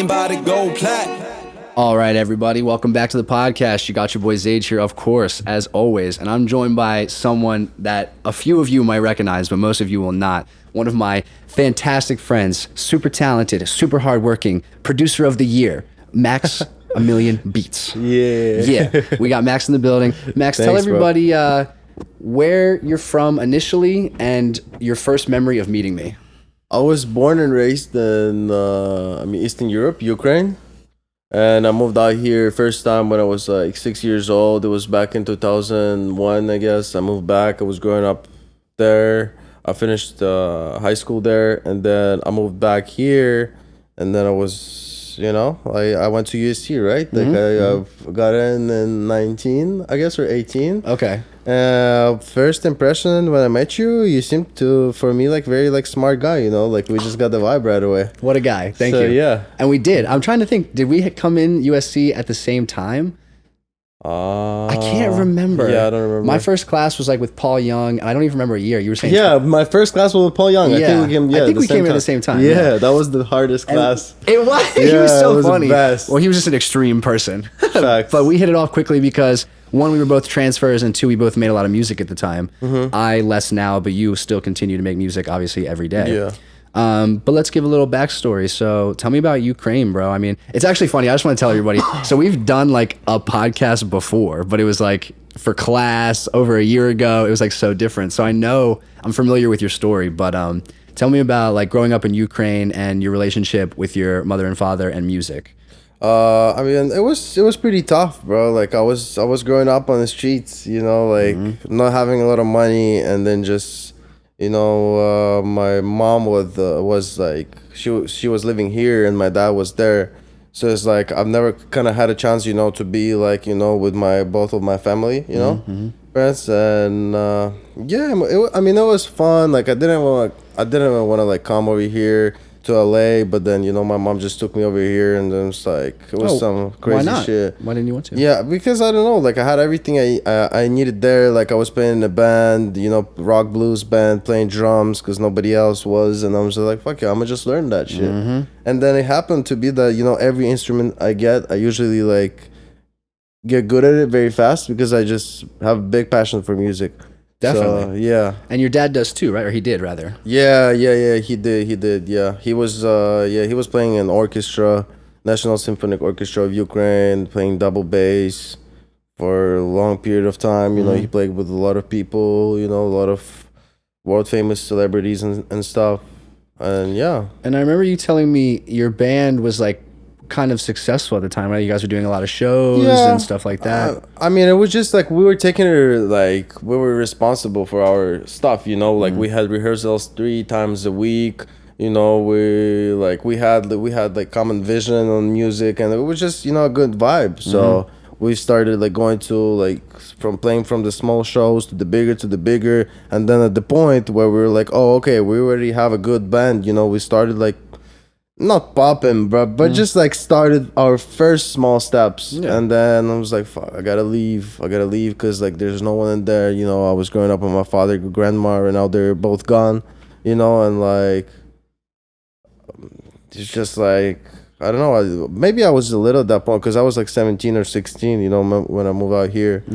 about to go plat. All right, everybody, welcome back to the podcast. You got your boy Xage here, of course, as always. And I'm joined by someone that a few of you might recognize, but most of you will not. One of my fantastic friends, super talented, super hardworking, producer of the year, Max Milian Beatz. Yeah. We got Max in the building. Max, tell everybody where you're from initially and your first memory of meeting me. I was born and raised in Eastern Europe, Ukraine. And I moved out here first time when I was like 6 years old. It was back in 2001, I guess. I moved back. I was growing up there. I finished high school there. And then I moved back here. And then I was, I went to USC, right? Like I got in 19, I guess, or 18. Okay. First impression when I met you, you seemed to, for me, like very like smart guy, like we just got the vibe right away. What a guy. Thank you. Yeah. And we did. I'm trying to think, did we come in USC at the same time? I can't remember. Yeah, I don't remember. My first class was like with Paul Young, and I don't even remember a year. You were saying my first class was with Paul Young. Yeah. I think we came at the same time. Yeah, that was the hardest class. It was. He was so it was funny. The best. Well, he was just an extreme person. Facts. But we hit it off quickly because one, we were both transfers, and two, we both made a lot of music at the time. I less now, but you still continue to make music, obviously, every day. Yeah. But let's give a little backstory. So tell me about Ukraine, bro. I mean, it's actually funny. I just want to tell everybody. So we've done like a podcast before, but it was like for class over a year ago. It was like so different. So I know I'm familiar with your story, but tell me about like growing up in Ukraine and your relationship with your mother and father and music. I mean, it was pretty tough, bro. Like I was growing up on the streets, not having a lot of money, and then just, my mom was like she was living here and my dad was there, so it's like I've never kind of had a chance, to be like, with both of my family, parents, and it was fun. Like I didn't want to like come over here to LA, but then my mom just took me over here, and then it's like it was some crazy why not? shit. Why didn't you want to? Yeah, because I don't know, like I had everything I needed there. Like I was playing in a band, rock blues band, playing drums because nobody else was, and I was like, fuck it, I'm gonna just learn that shit. And then it happened to be that every instrument I get, I usually like get good at it very fast because I just have a big passion for music. Definitely. So, yeah. And your dad does too, right? Or he did, rather. Yeah, he did. Yeah. He was playing in orchestra, National Symphonic Orchestra of Ukraine, playing double bass for a long period of time. He played with a lot of people, a lot of world famous celebrities and stuff. And yeah. And I remember you telling me your band was like kind of successful at the time, right? You guys were doing a lot of shows and stuff like that. I mean, it was just like we were taking it, like we were responsible for our stuff, like we had rehearsals 3 times a week. We had like common vision on music, and it was just a good vibe. So we started like going to like from playing from the small shows to the bigger, and then at the point where we were like, oh, okay, we already have a good band. We started like not popping, bro, but just like started our first small steps. And then I was like, fuck, I gotta leave because like there's no one in there. I was growing up with my father, grandma, and now they're both gone, and like it's just like I don't know, maybe I was a little at that point because I was like 17 or 16, when I moved out here.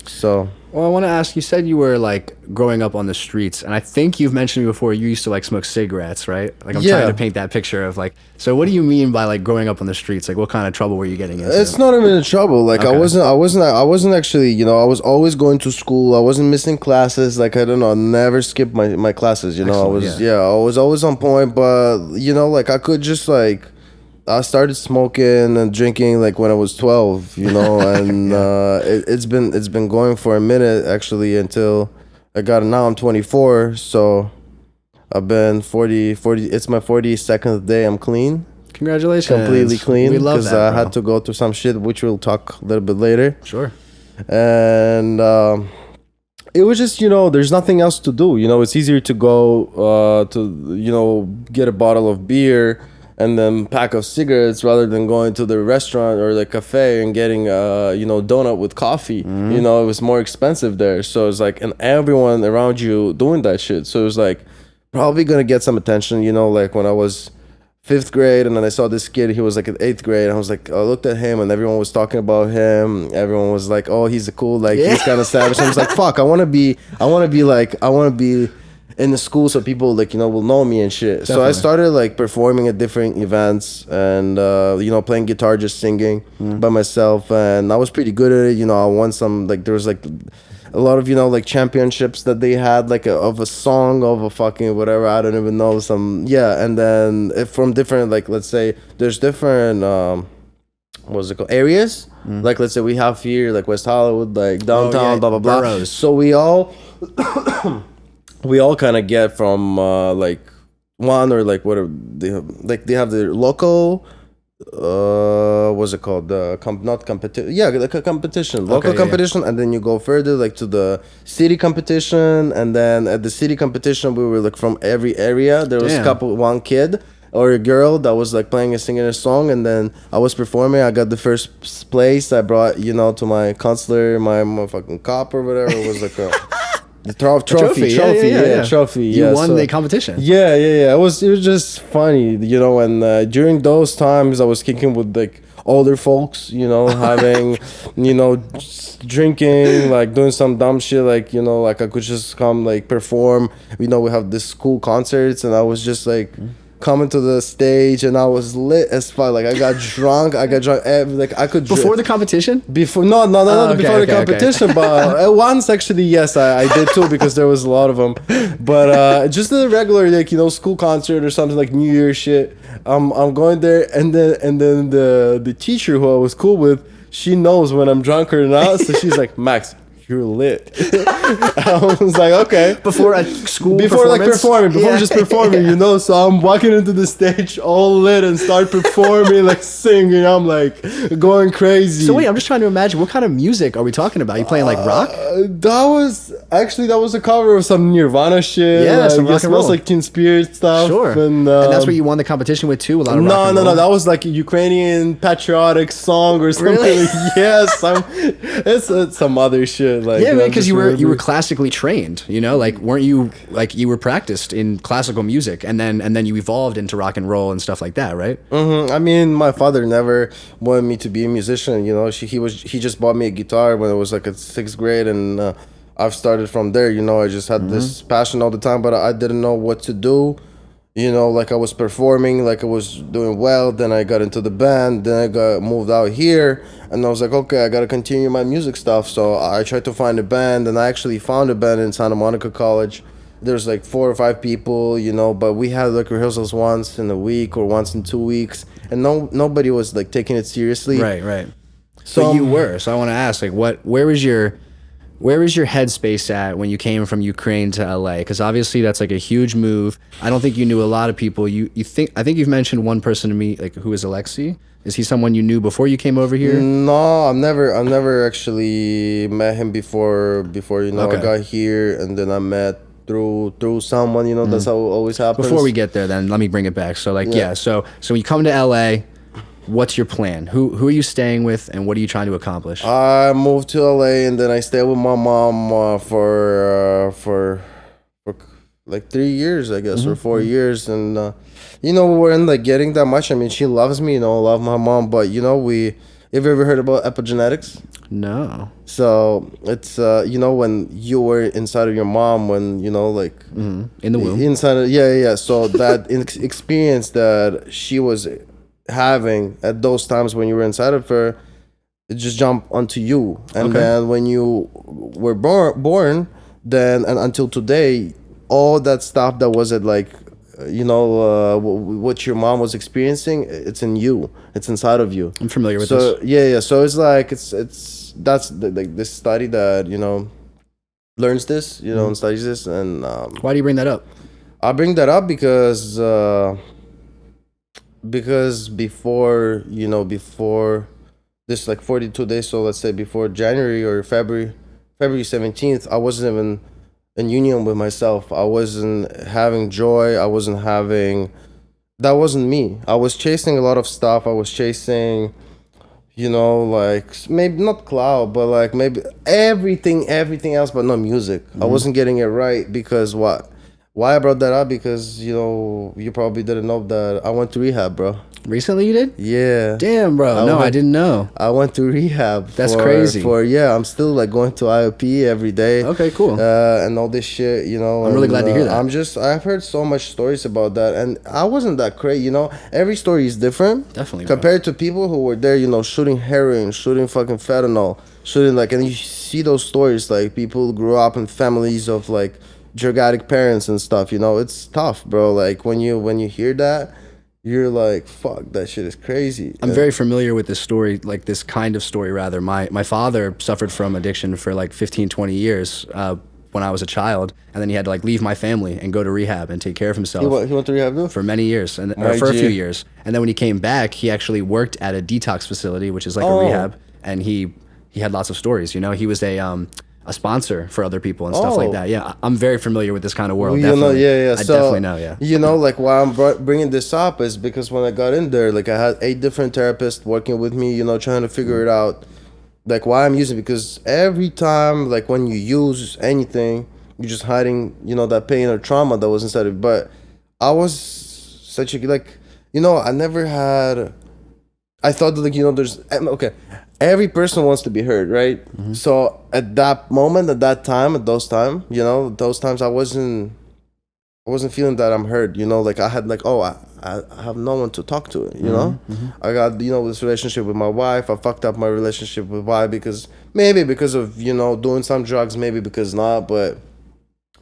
So well, I want to ask, you said you were like growing up on the streets, and I think you've mentioned before you used to like smoke cigarettes, right? Like I'm trying to paint that picture of like, so what do you mean by like growing up on the streets? Like what kind of trouble were you getting into? It's not even in trouble. Like okay. I wasn't actually, I was always going to school. I wasn't missing classes. Like I don't know, I never skipped my classes, Excellent, I was always on point, but like I could just like I started smoking and drinking like when I was 12, and it's been going for a minute actually until now I'm 24, so I've been 40, it's my 42nd day I'm clean. Congratulations. Completely clean. We love because that, I had to go through some shit, which we'll talk a little bit later. Sure. And it was just, there's nothing else to do. It's easier to go to, get a bottle of beer and then pack of cigarettes rather than going to the restaurant or the cafe and getting donut with coffee. It was more expensive there, so it's like, and everyone around you doing that shit, so it was like probably gonna get some attention. Like when I was 5th grade, and then I saw this kid. He was like in 8th grade. I was like, I looked at him, and everyone was talking about him. Everyone was like, "Oh, he's a cool, like he's kind of savage." I was like, "Fuck, I want to be in the school so people like will know me and shit." Definitely. So I started like performing at different events and playing guitar, just singing by myself, and I was pretty good at it. I won some there was like a lot of like championships that they had like of a song of a fucking whatever, I don't even know, and then from different, like, let's say there's different what's it called, areas, like let's say we have here like West Hollywood, like downtown, blah blah blah. Boroughs. So we all kind of get from like one, or like whatever they have, like they have their local what's it called, not competition, like a competition, local competition, and then you go further like to the city competition, and then at the city competition we were like from every area. There was one kid or a girl that was like playing and singing a song, and then I was performing. I got the first place. I brought to my counselor my fucking cop or whatever. It was like the trophy. Trophy. You won the competition. Yeah. It was just funny, and during those times I was kicking with like older folks, having, drinking, like doing some dumb shit, like, like I could just come like perform. We have this school concerts, and I was just like coming to the stage, and I was lit as fuck. Like I got drunk. Like I could before the competition. Before before the competition, but once actually, yes, I did too, because there was a lot of them. But just the regular like school concert or something, like New Year shit. I'm going there, and then the teacher who I was cool with, she knows when I'm drunk or not, so she's like, "Max, you're lit." I was like, okay. Before a school before just performing, so I'm walking into the stage all lit and start performing, like singing. I'm like going crazy. So wait, I'm just trying to imagine, what kind of music are we talking about? You playing like rock? That was a cover of some Nirvana shit. Yeah, like, some rock and roll, like Teen Spirit stuff. Sure. And that's where you won the competition with too. A lot of rock and roll. No. That was like a Ukrainian patriotic song or something. Really? Yes, it's some other shit. Like, yeah, because you were classically trained, like weren't you, like you were practiced in classical music, and then you evolved into rock and roll and stuff like that, right? I mean, my father never wanted me to be a musician. He just bought me a guitar when I was like at 6th grade, and I've started from there. I just had this passion all the time, but I didn't know what to do. Like I was performing, like I was doing well. Then I got into the band. Then I got moved out here, and I was like, okay, I gotta continue my music stuff. So I tried to find a band, and I actually found a band in Santa Monica College. There's like 4 or 5 people, but we had like rehearsals once in a week or once in 2 weeks, and nobody was like taking it seriously. Right. So you were. So I want to ask, like, where was your headspace at when you came from Ukraine to LA? Because obviously that's like a huge move. I don't think you knew a lot of people. I think you've mentioned one person to me, like, who is Alexei. Is he someone you knew before you came over here? No, I've never actually met him before. I got here, and then I met through someone. That's how it always happens. Before we get there, then let me bring it back. So like so when you come to LA, what's your plan? Who are you staying with, and what are you trying to accomplish? I moved to LA, and then I stayed with my mom for like 3 years, I guess, or 4 years, and we weren't like getting that much. I mean, she loves me, I love my mom, but have you ever heard about epigenetics? No. So it's when you were inside of your mom, when like in the womb, inside of, so that experience that she was having at those times when you were inside of her, it just jumped onto you, and then when you were born, then and until today, all that stuff that was like what your mom was experiencing, it's in you, it's inside of you. I'm familiar with this. So it's like that's like this study that learns this, and studies this. And why do you bring that up? I bring that up because before this, like 42 days, so let's say before January or February 17th, I wasn't even in union with myself. I wasn't having joy. That wasn't me. I was chasing a lot of stuff. I was chasing, like maybe not cloud, but like maybe everything else, but not music. I wasn't getting it right because what Why I brought that up? Because, you know, you probably didn't know that I went to rehab, bro. Recently you did? Yeah. Damn, bro. I didn't know. I went to rehab. That's crazy. Yeah, I'm still like going to IOP every day. Okay, cool. And all this shit, you know. I'm really glad to hear that. I've heard so much stories about that, and I wasn't that crazy, you know. Every story is different. Definitely, compared to people who were there, you know, shooting heroin, shooting fucking fentanyl, shooting like, and you see those stories, like people grew up in families of like drug addict parents and stuff, you know. It's tough, bro. Like when you hear that, you're like, fuck, that shit is crazy. I'm very familiar with this story, like this kind of story rather. My father suffered from addiction for like 15, 20 years when I was a child, and then he had to like leave my family and go to rehab and take care of himself. He went to rehab too? For many years, or for a few years. And then when he came back, he actually worked at a detox facility, which is like a rehab, and he had lots of stories, you know. He was a sponsor for other people and stuff like that. Yeah, I'm very familiar with this kind of world. You know, yeah. I definitely know, yeah. You know, like why I'm bringing this up is because when I got in there, like I had 8 different therapists working with me, you know, trying to figure it out, like why I'm using it. Because every time, like when you use anything, you're just hiding, you know, that pain or trauma that was inside of it. But I was such a, like, you know, I thought that, like, you know, there's, okay, every person wants to be heard, right? Mm-hmm. So at that moment, at those times, I wasn't feeling that I'm heard, you know, like I had like, oh, I have no one to talk to, you know? Mm-hmm. I got, you know, this relationship with my wife. I fucked up my relationship with wife because of, you know, doing some drugs, maybe because not, but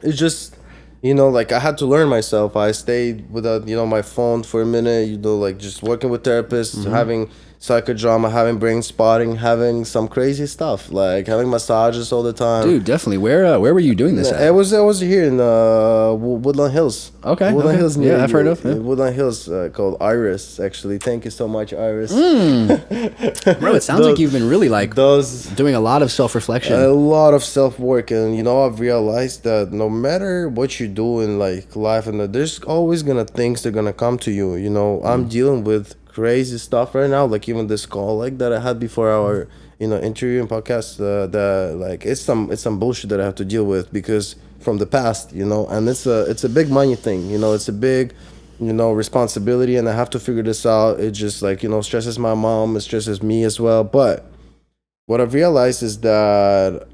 it's just, you know, like I had to learn myself. I stayed without, you know, my phone for a minute, you know, like just working with therapists, having psychodrama, having brain spotting, having some crazy stuff, like having massages all the time. Dude, definitely. Where were you doing this at? I was here in Woodland Hills. Okay. Woodland Hills. Yeah, I've heard of it. Woodland Hills, called Iris, actually. Thank you so much, Iris. Bro, it sounds like you've been really like doing a lot of self-reflection. A lot of self-work. And, you know, I've realized that no matter what you do in like life, and there's always things that are gonna come to you. You know, I'm dealing with crazy stuff right now, like even this call like that I had before our, you know, interview and podcast, that like it's some bullshit that I have to deal with because from the past, you know, and it's a big money thing, you know, it's a big, you know, responsibility, and I have to figure this out. It just like, you know, stresses my mom, it stresses me as well. But what I've realized is that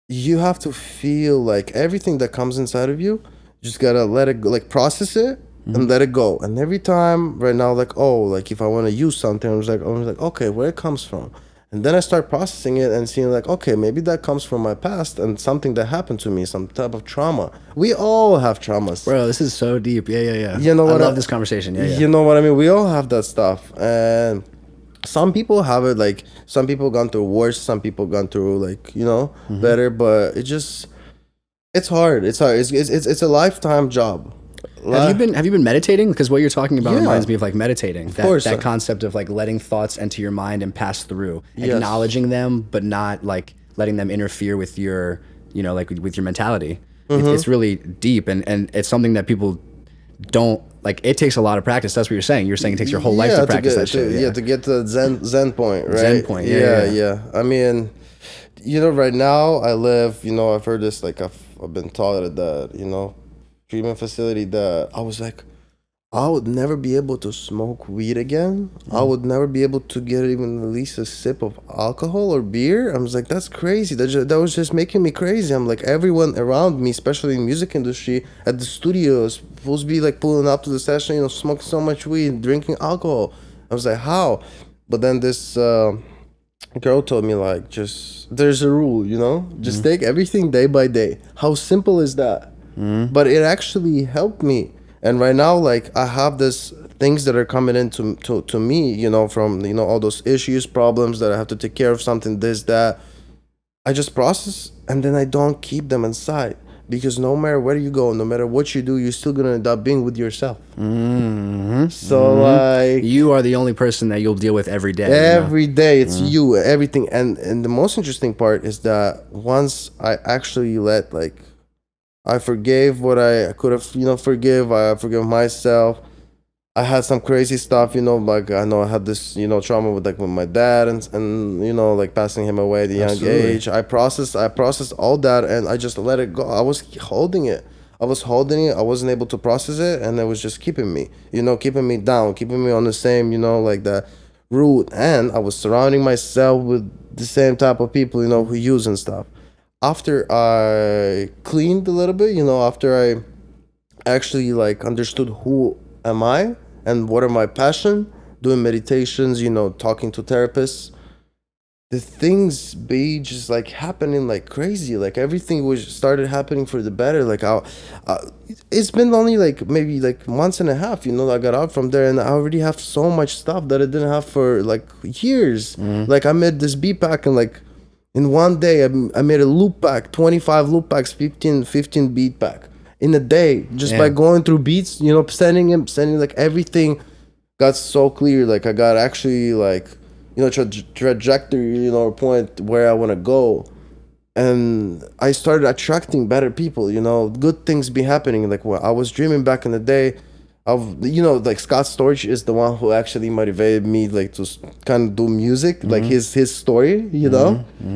you have to feel like everything that comes inside of you, just gotta let it go, like process it and let it go. And every time right now, like, oh, like if I want to use something, I was like, okay, where it comes from. And then I start processing it and seeing like, okay, maybe that comes from my past and something that happened to me, some type of trauma. We all have traumas. Bro, this is so deep. Yeah. You know what? I love this conversation. Yeah. You know what I mean? We all have that stuff. And some people have it, like some people gone through worse, some people gone through like, you know, better, but it's hard. It's a lifetime job. Have you been meditating? Because what you're talking about reminds me of like meditating. That concept of like letting thoughts enter your mind and pass through, acknowledging them, but not like letting them interfere with your, you know, like with your mentality. It's really deep, and it's something that people don't like. It takes a lot of practice. That's what you're saying. You're saying it takes your whole life to practice that shit. Yeah, to get to the Zen point, right? Zen point. Yeah. I mean, you know, right now I live. You know, I've heard this. Like I've been taught at the, you know, treatment facility that I was like, I would never be able to smoke weed again. I would never be able to get even at least a sip of alcohol or beer. I was like, that's crazy. That was just making me crazy. I'm like, everyone around me, especially in the music industry, at the studios, supposed to be like pulling up to the session, you know, smoking so much weed, drinking alcohol. I was like, how? But then this girl told me like, just, there's a rule, you know? Just take everything day by day. How simple is that? But it actually helped me. And right now, like, I have this things that are coming in to me, you know, from, you know, all those issues, problems that I have to take care of, something, this, that. I just process, and then I don't keep them inside. Because no matter where you go, no matter what you do, you're still going to end up being with yourself. So, like... You are the only person that you'll deal with every day. Every day, it's you, everything. And the most interesting part is that once I actually let, like... I forgave what I could have, you know, forgive. I forgive myself. I had some crazy stuff, you know, like I know I had this, you know, trauma with my dad and you know, like passing him away at a young age. I processed all that and I just let it go. I was holding it. I was holding it. I wasn't able to process it, and it was just keeping me, keeping me down, keeping me on the same, like that route. And I was surrounding myself with the same type of people, who use and stuff. After I cleaned a little bit, after I actually like understood who am I and what are my passion, doing meditations, talking to therapists, the things be just like happening like crazy. Like everything was started happening for the better. Like it's been only like maybe like months and a half, I got out from there, and I already have so much stuff that I didn't have for like years. Like I made this beat pack, and like in one day I made a loop pack, 25 loop packs, 15 beat pack in a day, just by going through beats, sending like everything got so clear. Like I got actually like, trajectory, point where I want to go. And I started attracting better people, good things be happening. Like what I was dreaming back in the day of, like Scott Storch is the one who actually motivated me like to kind of do music, like his story,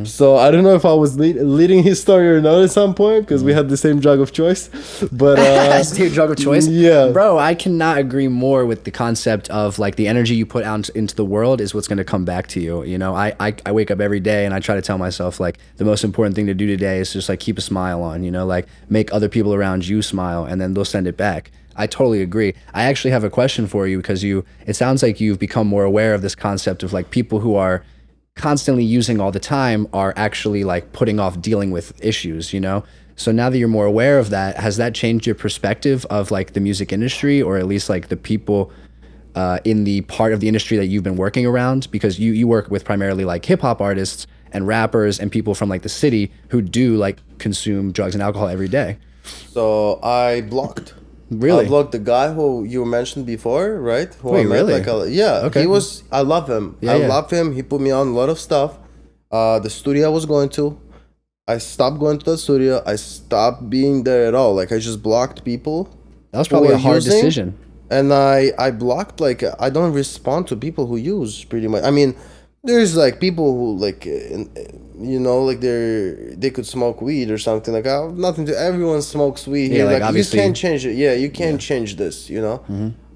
So I don't know if I was leading his story or not at some point, because we had the same drug of choice, but same drug of choice. Yeah, bro, I cannot agree more with the concept of like the energy you put out into the world is what's going to come back to you. I wake up every day and I try to tell myself like the most important thing to do today is just like keep a smile on, like make other people around you smile, and then they'll send it back. I totally agree. I actually have a question for you, because it sounds like you've become more aware of this concept of like people who are constantly using all the time are actually like putting off dealing with issues, So now that you're more aware of that, has that changed your perspective of like the music industry, or at least like the people in the part of the industry that you've been working around? Because you work with primarily like hip hop artists and rappers and people from like the city who do like consume drugs and alcohol every day. So I blocked. Really? I blocked the guy who you mentioned before, right? Who Wait, I met, really? Okay. I love him. I love him. He put me on a lot of stuff. The studio I was going to, I stopped going to the studio. I stopped being there at all. Like I just blocked people. That was probably a hard decision. And I blocked, like I don't respond to people who use, pretty much. I mean, there's like people who like, like they could smoke weed or something. Like nothing to, everyone smokes weed here. Like you can't change it. Yeah, you can't change this.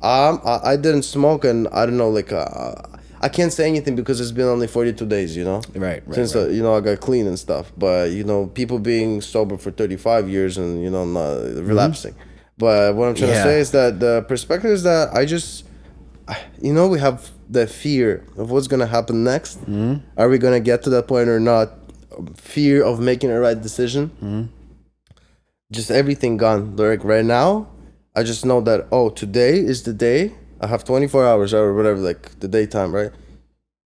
I didn't smoke, and I don't know. Like I can't say anything because it's been only 42 days. Right. Since I got clean and stuff. But people being sober for 35 years and not relapsing. But what I'm trying to say is that the perspective is that I just, we have the fear of what's going to happen next. Are we going to get to that point or not? Fear of making a right decision. Just everything gone. Like right now, I just know that, today is the day. I have 24 hours or whatever, like the daytime, right?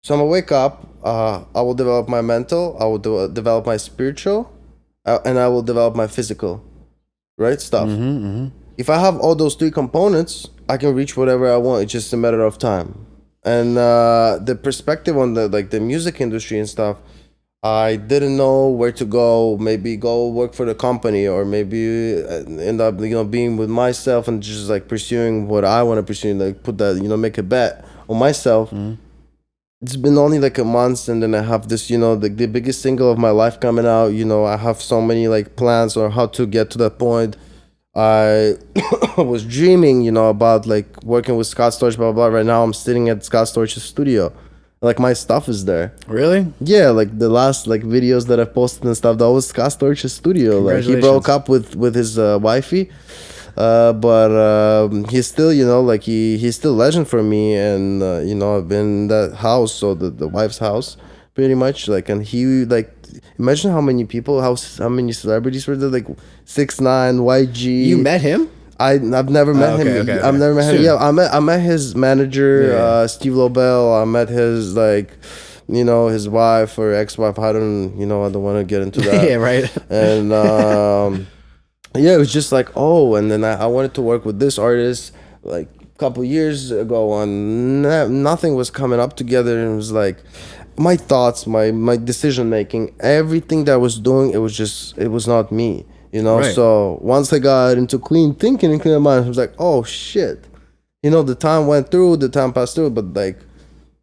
So I'm going to wake up. I will develop my mental. I will develop my spiritual. And I will develop my physical, right? Stuff. If I have all those three components, I can reach whatever I want. It's just a matter of time. And the perspective on the music industry and stuff, I didn't know where to go. Maybe go work for the company, or maybe end up being with myself and just like pursuing what I want to pursue. Like put that make a bet on myself. It's been only like a month, and then I have this the biggest single of my life coming out. I have so many like plans on how to get to that point. I was dreaming, about like working with Scott Storch, blah, blah, blah. Right now I'm sitting at Scott Storch's studio. Like my stuff is there. Really? Yeah, like the last like videos that I've posted and stuff, that was Scott Storch's studio. Like he broke up with his wifey. But he's still, he's still legend for me. And, I've been in that house, so the wife's house, pretty much. Like, and he like, imagine how many people, how many celebrities were there, like 6ix9ine, YG. You met him? I've never met him. Okay. I've never met him. Soon. Yeah, I met his manager, Steve Lobel. I met his his wife or ex-wife. I don't want to get into that. Yeah, right. And it was just like, and then I wanted to work with this artist like a couple years ago, and nothing was coming up together. And it was like, my thoughts, my decision making, everything that I was doing, it was not me, Right. So once I got into clean thinking and clean mind, I was like, oh shit, the time passed through, but like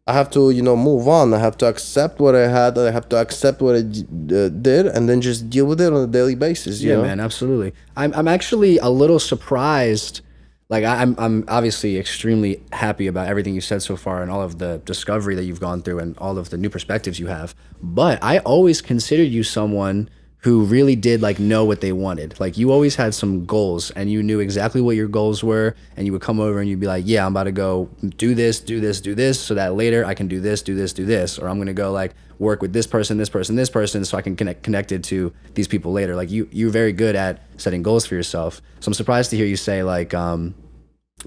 I have to, move on. I have to accept what I had. I have to accept what I did, and then just deal with it on a daily basis. Yeah, man, absolutely. I'm actually a little surprised. Like I'm obviously extremely happy about everything you said so far and all of the discovery that you've gone through and all of the new perspectives you have. But I always considered you someone who really did like know what they wanted. Like you always had some goals and you knew exactly what your goals were, and you would come over and you'd be like, yeah, I'm about to go do this, do this, do this, so that later I can do this, do this, do this. Or I'm gonna go like work with this person, this person, this person, so I can connect connected to these people later. Like you're very good at setting goals for yourself. So I'm surprised to hear you say like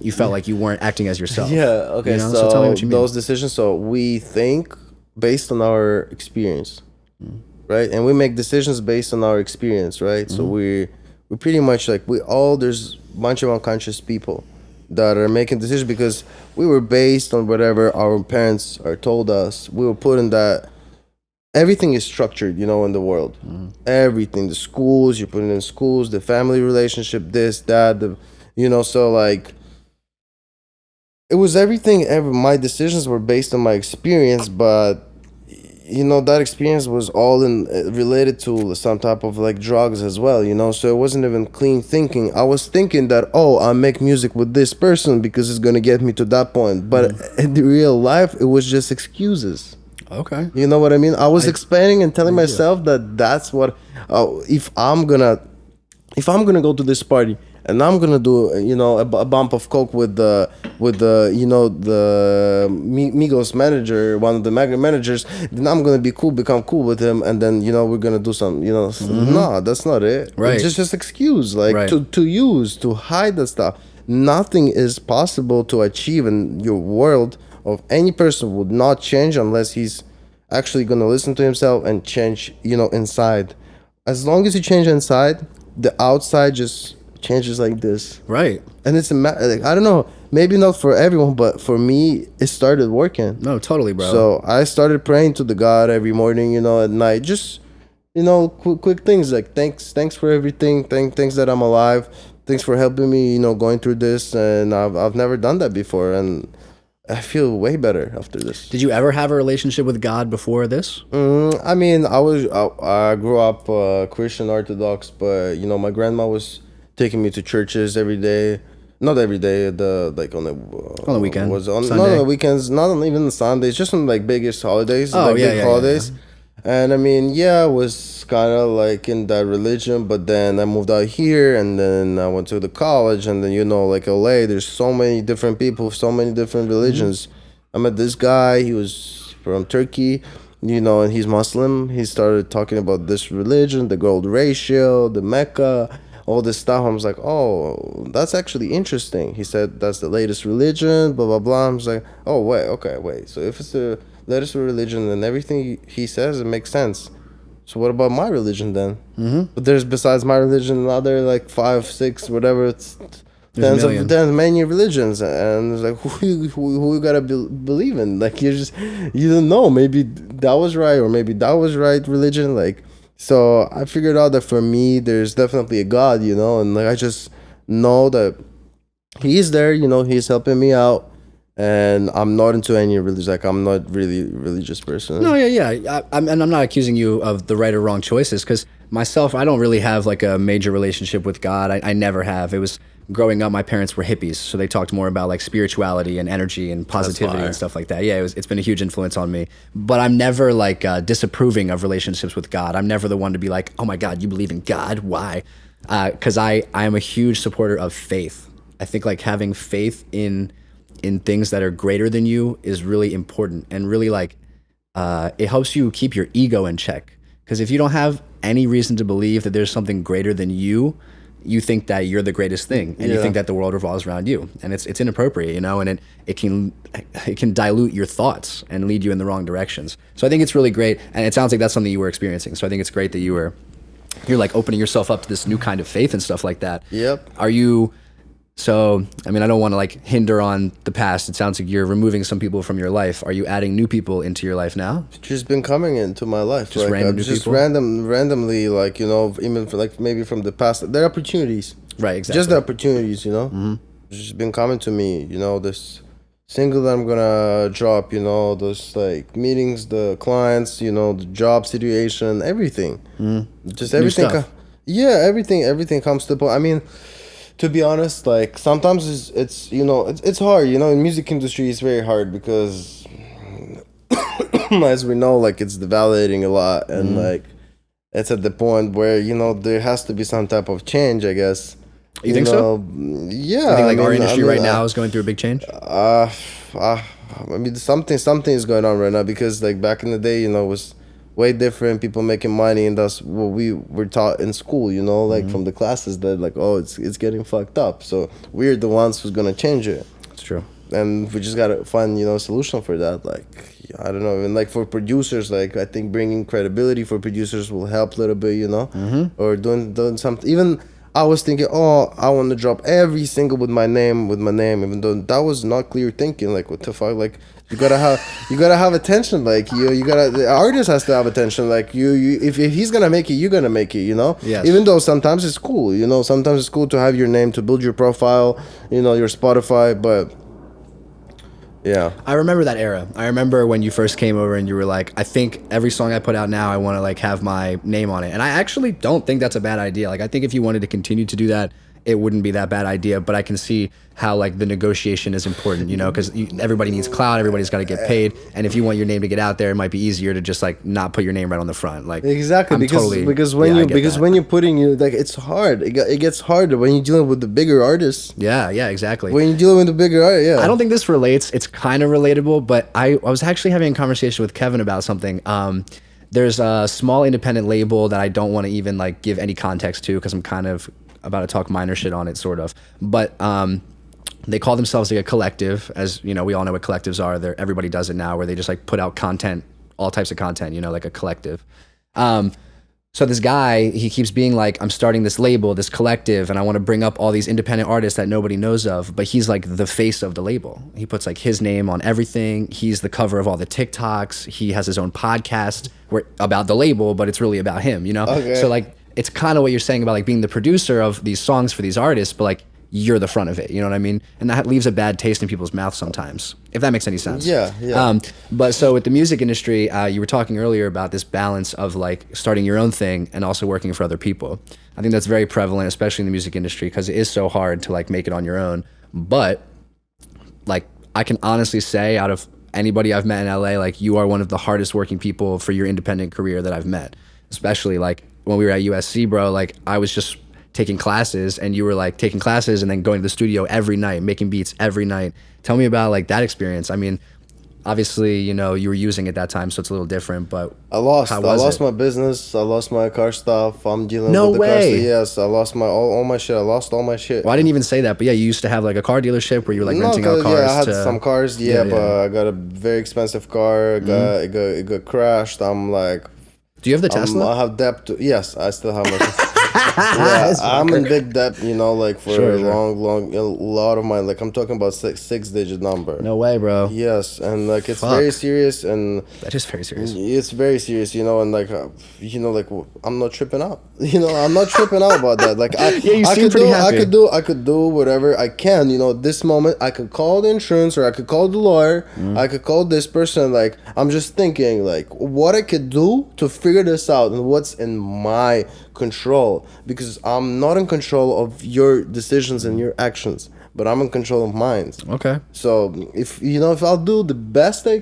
you felt like you weren't acting as yourself. Yeah, okay. You know? So tell me what you mean. Those decisions, so we think based on our experience. Right, and we make decisions based on our experience, right? So we pretty much like there's a bunch of unconscious people that are making decisions because we were based on whatever our parents are told us. We were put in that everything is structured, in the world. Everything, the schools, you're putting in schools, the family relationship, this, that, so like it was everything. My decisions were based on my experience, but that experience was all in related to some type of like drugs as well, so it wasn't even clean thinking. I was thinking that, I make music with this person because it's going to get me to that point, but in the real life it was just excuses. Okay. You know what I mean? I was explaining and telling myself that that's what if I'm gonna go to this party and I'm gonna do a bump of coke with the Migos manager, one of the managers, then I'm gonna become cool with him, and then we're gonna do some no, that's not it. Right. It's just excuse, like to hide the stuff. Nothing is possible to achieve in your world of any person would not change unless he's actually gonna listen to himself and change inside. As long as you change inside, the outside just changes like this. Right. And it's like, I don't know, maybe not for everyone, but for me it started working. No, totally, bro. So I started praying to the God every morning, at night, just quick things like thanks for everything, thanks that I'm alive, thanks for helping me, going through this, and I've never done that before, and I feel way better after this. Did you ever have a relationship with God before this? I mean, I grew up Christian Orthodox, but my grandma was taking me to churches every day. Not every day. On the weekend. Was on Sunday. not on the weekends. Not on even the Sundays. Just on like biggest holidays. Big holidays. Yeah. And I mean, I was kind of like in that religion, but then I moved out here, and then I went to the college, and then like LA, there's so many different people, so many different religions. I met this guy. He was from Turkey, and he's Muslim. He started talking about this religion, the gold ratio, the Mecca, all this stuff. I was like, oh, that's actually interesting. He said that's the latest religion, blah blah blah. I was like, oh wait. So if it's the latest religion, then everything he says, it makes sense. So what about my religion then? But there's, besides my religion, another like 5, 6, whatever. It's tens many religions, and it's like who you gotta believe in? Like you don't know. Maybe that was right, or maybe that was right religion. Like. So I figured out that for me, there's definitely a God, and like I just know that He's there, He's helping me out, and I'm not into any religion. Like I'm not really a religious person. No, yeah. I'm not accusing you of the right or wrong choices, because myself, I don't really have like a major relationship with God. I never have. It was growing up, my parents were hippies, so they talked more about like spirituality and energy and positivity and stuff like that. Yeah, it's been a huge influence on me. But I'm never like disapproving of relationships with God. I'm never the one to be like, oh my God, you believe in God? Why? Because I am a huge supporter of faith. I think like having faith in things that are greater than you is really important, and really like it helps you keep your ego in check. Because if you don't have any reason to believe that there's something greater than you think that you're the greatest thing, and you think that the world revolves around you, and it's inappropriate, and it can dilute your thoughts and lead you in the wrong directions. So I think it's really great, and it sounds like that's something you were experiencing. So I think it's great that you're like opening yourself up to this new kind of faith and stuff like that. Yep. Are you? So, I mean, I don't want to like hinder on the past. It sounds like you're removing some people from your life. Are you adding new people into your life now? Just been coming into my life. Just like, random new people? Randomly, like, even for like maybe from the past. There are opportunities. Right, exactly. Just the opportunities, Just been coming to me, this single that I'm gonna drop, you know, those like meetings, the clients, you know, the job situation, everything. Just New everything. stuff. Yeah, everything comes to the point. I mean, to be honest, like sometimes it's you know it's hard. You know, in music industry, it's very hard because as we know, like it's devaluating a lot, and like it's at the point where you know there has to be some type of change, I guess. You think so? Yeah. I think like our industry right now is going through a big change. I mean, something is going on right now because like back in the day, you know, it was way different. People making money, and that's what we were taught in school. You know, like from the classes that like, oh, it's getting fucked up. So we're the ones who's gonna change it. It's true. And we just gotta find, you know, a solution for that. Like, I don't know, and like for producers, like I think bringing credibility for producers will help a little bit, you know, or doing something. Even I was thinking, oh, I want to drop every single with my name, even though that was not clear thinking. Like, what the fuck? Like, you gotta have attention. Like, the artist has to have attention. Like, if he's gonna make it, you're gonna make it. You know. Yes. Even though sometimes it's cool. You know, sometimes it's cool to have your name to build your profile. You know, your Spotify, but. Yeah. I remember that era. I remember when you first came over and you were like, I think every song I put out now, I want to like have my name on it. And I actually don't think that's a bad idea. Like, I think if you wanted to continue to do that, it wouldn't be that bad idea. But I can see how like the negotiation is important, you know, because everybody needs clout, everybody's got to get paid. And if you want your name to get out there, it might be easier to just like not put your name right on the front. Like exactly, because when you're putting you like it's hard. It gets harder when you're dealing with the bigger artists. Yeah, exactly. When you're dealing with the bigger artists, yeah. I don't think this relates. It's kind of relatable, but I was actually having a conversation with Kevin about something. There's a small independent label that I don't want to even like give any context to because I'm kind of about to talk minor shit on it, sort of. But they call themselves like a collective, as you know, we all know what collectives are. Everybody does it now, where they just like put out content, all types of content, you know, like a collective. So this guy, he keeps being like, I'm starting this label, this collective, and I want to bring up all these independent artists that nobody knows of, but he's like the face of the label. He puts like his name on everything. He's the cover of all the TikToks. He has his own podcast about the label, but it's really about him, you know? Okay. So like, it's kind of what you're saying about like being the producer of these songs for these artists, but like you're the front of it, you know what I mean? And that leaves a bad taste in people's mouths sometimes, if that makes any sense. Yeah. But so with the music industry, you were talking earlier about this balance of like starting your own thing and also working for other people. I think that's very prevalent, especially in the music industry, because it is so hard to like make it on your own. But like I can honestly say, out of anybody I've met in LA, like you are one of the hardest working people for your independent career that I've met. Especially like when we were at USC, bro, like I was just taking classes and you were like taking classes and then going to the studio every night, making beats every night. Tell me about like that experience. I mean, obviously, you know, you were using it that time, so it's a little different, but I lost my business. I lost my car stuff. I'm dealing No with the way. car stuff. Yes, I lost all my shit. I lost all my shit. Well, I didn't even say that, but yeah, you used to have like a car dealership where you were like renting out cars. Yeah, I had some cars, but I got a very expensive car. It got crashed. I'm like, do you have the Tesla? I have debt. Yes, I still have my yeah, I'm in big debt, you know, like for a lot of my, like I'm talking about six-digit number. No way, bro. Yes, and like it's very serious, and that is very serious. It's very serious, you know, and like you know, like I'm not tripping out. You know, I'm not tripping out about that. Like you seem pretty happy. I could do whatever I can. You know, this moment I could call the insurance, or I could call the lawyer. I could call this person. Like I'm just thinking, like what I could do to figure this out and what's in my control, because I'm not in control of your decisions and your actions, but I'm in control of mine. Okay. So if I'll do the best I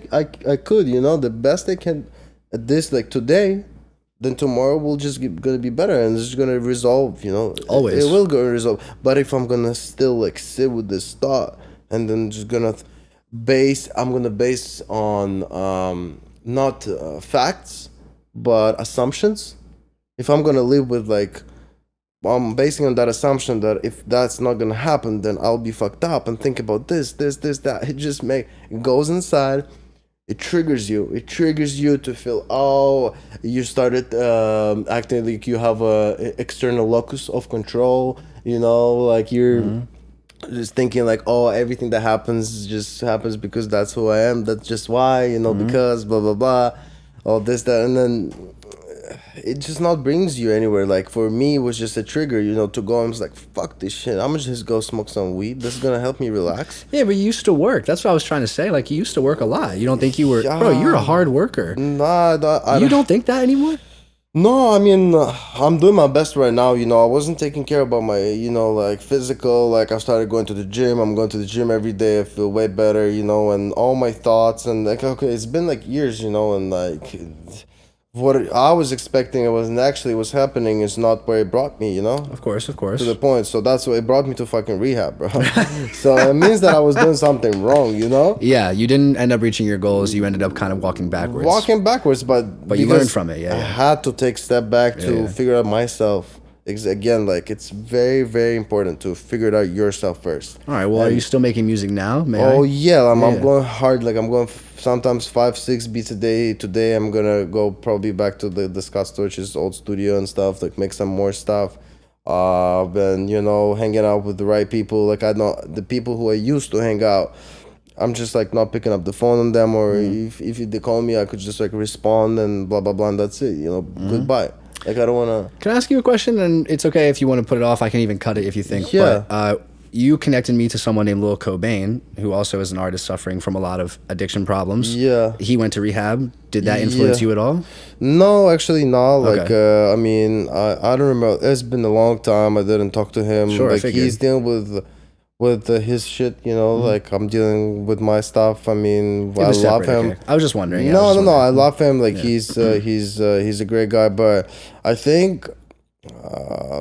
could, you know, the best I can at this, like today, then tomorrow will just gonna be better, and it's just gonna resolve, you know. Always. It will go resolve. But if I'm gonna still like sit with this thought and then just gonna base on not facts but assumptions. If I'm gonna live with like, I'm basing on that assumption that if that's not gonna happen, then I'll be fucked up and think about this, that. It goes inside. It triggers you. It triggers you to feel, oh, you started acting like you have a external locus of control. You know, like you're just thinking like, oh, everything that happens just happens because that's who I am. That's just why, you know, because blah blah blah, all this that, and then it just not brings you anywhere. Like for me, it was just a trigger, to go. I was like, fuck this shit. I'm gonna just go smoke some weed. This is gonna help me relax. Yeah, but you used to work. That's what I was trying to say. Like, you used to work a lot. You don't think you were, bro? You're a hard worker. Nah, you don't think that anymore? No, I mean, I'm doing my best right now. I wasn't taking care about my, like physical. Like I started going to the gym. I'm going to the gym every day. I feel way better, and all my thoughts and like, okay, it's been like years, and like what I was expecting, it wasn't actually what's happening is not where it brought me, Of course. to the point. So that's what it brought me to fucking rehab, bro. So it means that I was doing something wrong, Yeah, you didn't end up reaching your goals. You ended up kind of walking backwards. But you learned from it. Yeah, I had to take a step back to figure out myself. Again, like it's very, very important to figure it out yourself first. All right. Well, are you still making music now? Yeah, I'm going hard. Like I'm going sometimes 5-6 beats a day. Today I'm gonna go probably back to the Scott Storch's old studio and stuff. Like make some more stuff. Then hanging out with the right people. Like I know the people who I used to hang out. I'm just like not picking up the phone on them, or if they call me, I could just like respond and blah blah blah, and that's it. Goodbye. Like I don't want to. Can I ask you a question? And it's okay if you want to put it off. I can even cut it if you think. Yeah. But you connected me to someone named Lil Cobain, who also is an artist suffering from a lot of addiction problems. Yeah. He went to rehab. Did that influence you at all? No, actually not. Like Okay. I mean, I don't remember. It's been a long time. I didn't talk to him. Sure, I like figured. he's dealing with his shit. Like I'm dealing with my stuff. I mean, I love separate, him. okay. I was just wondering. Yeah, No. I love him. Like he's a great guy. But I think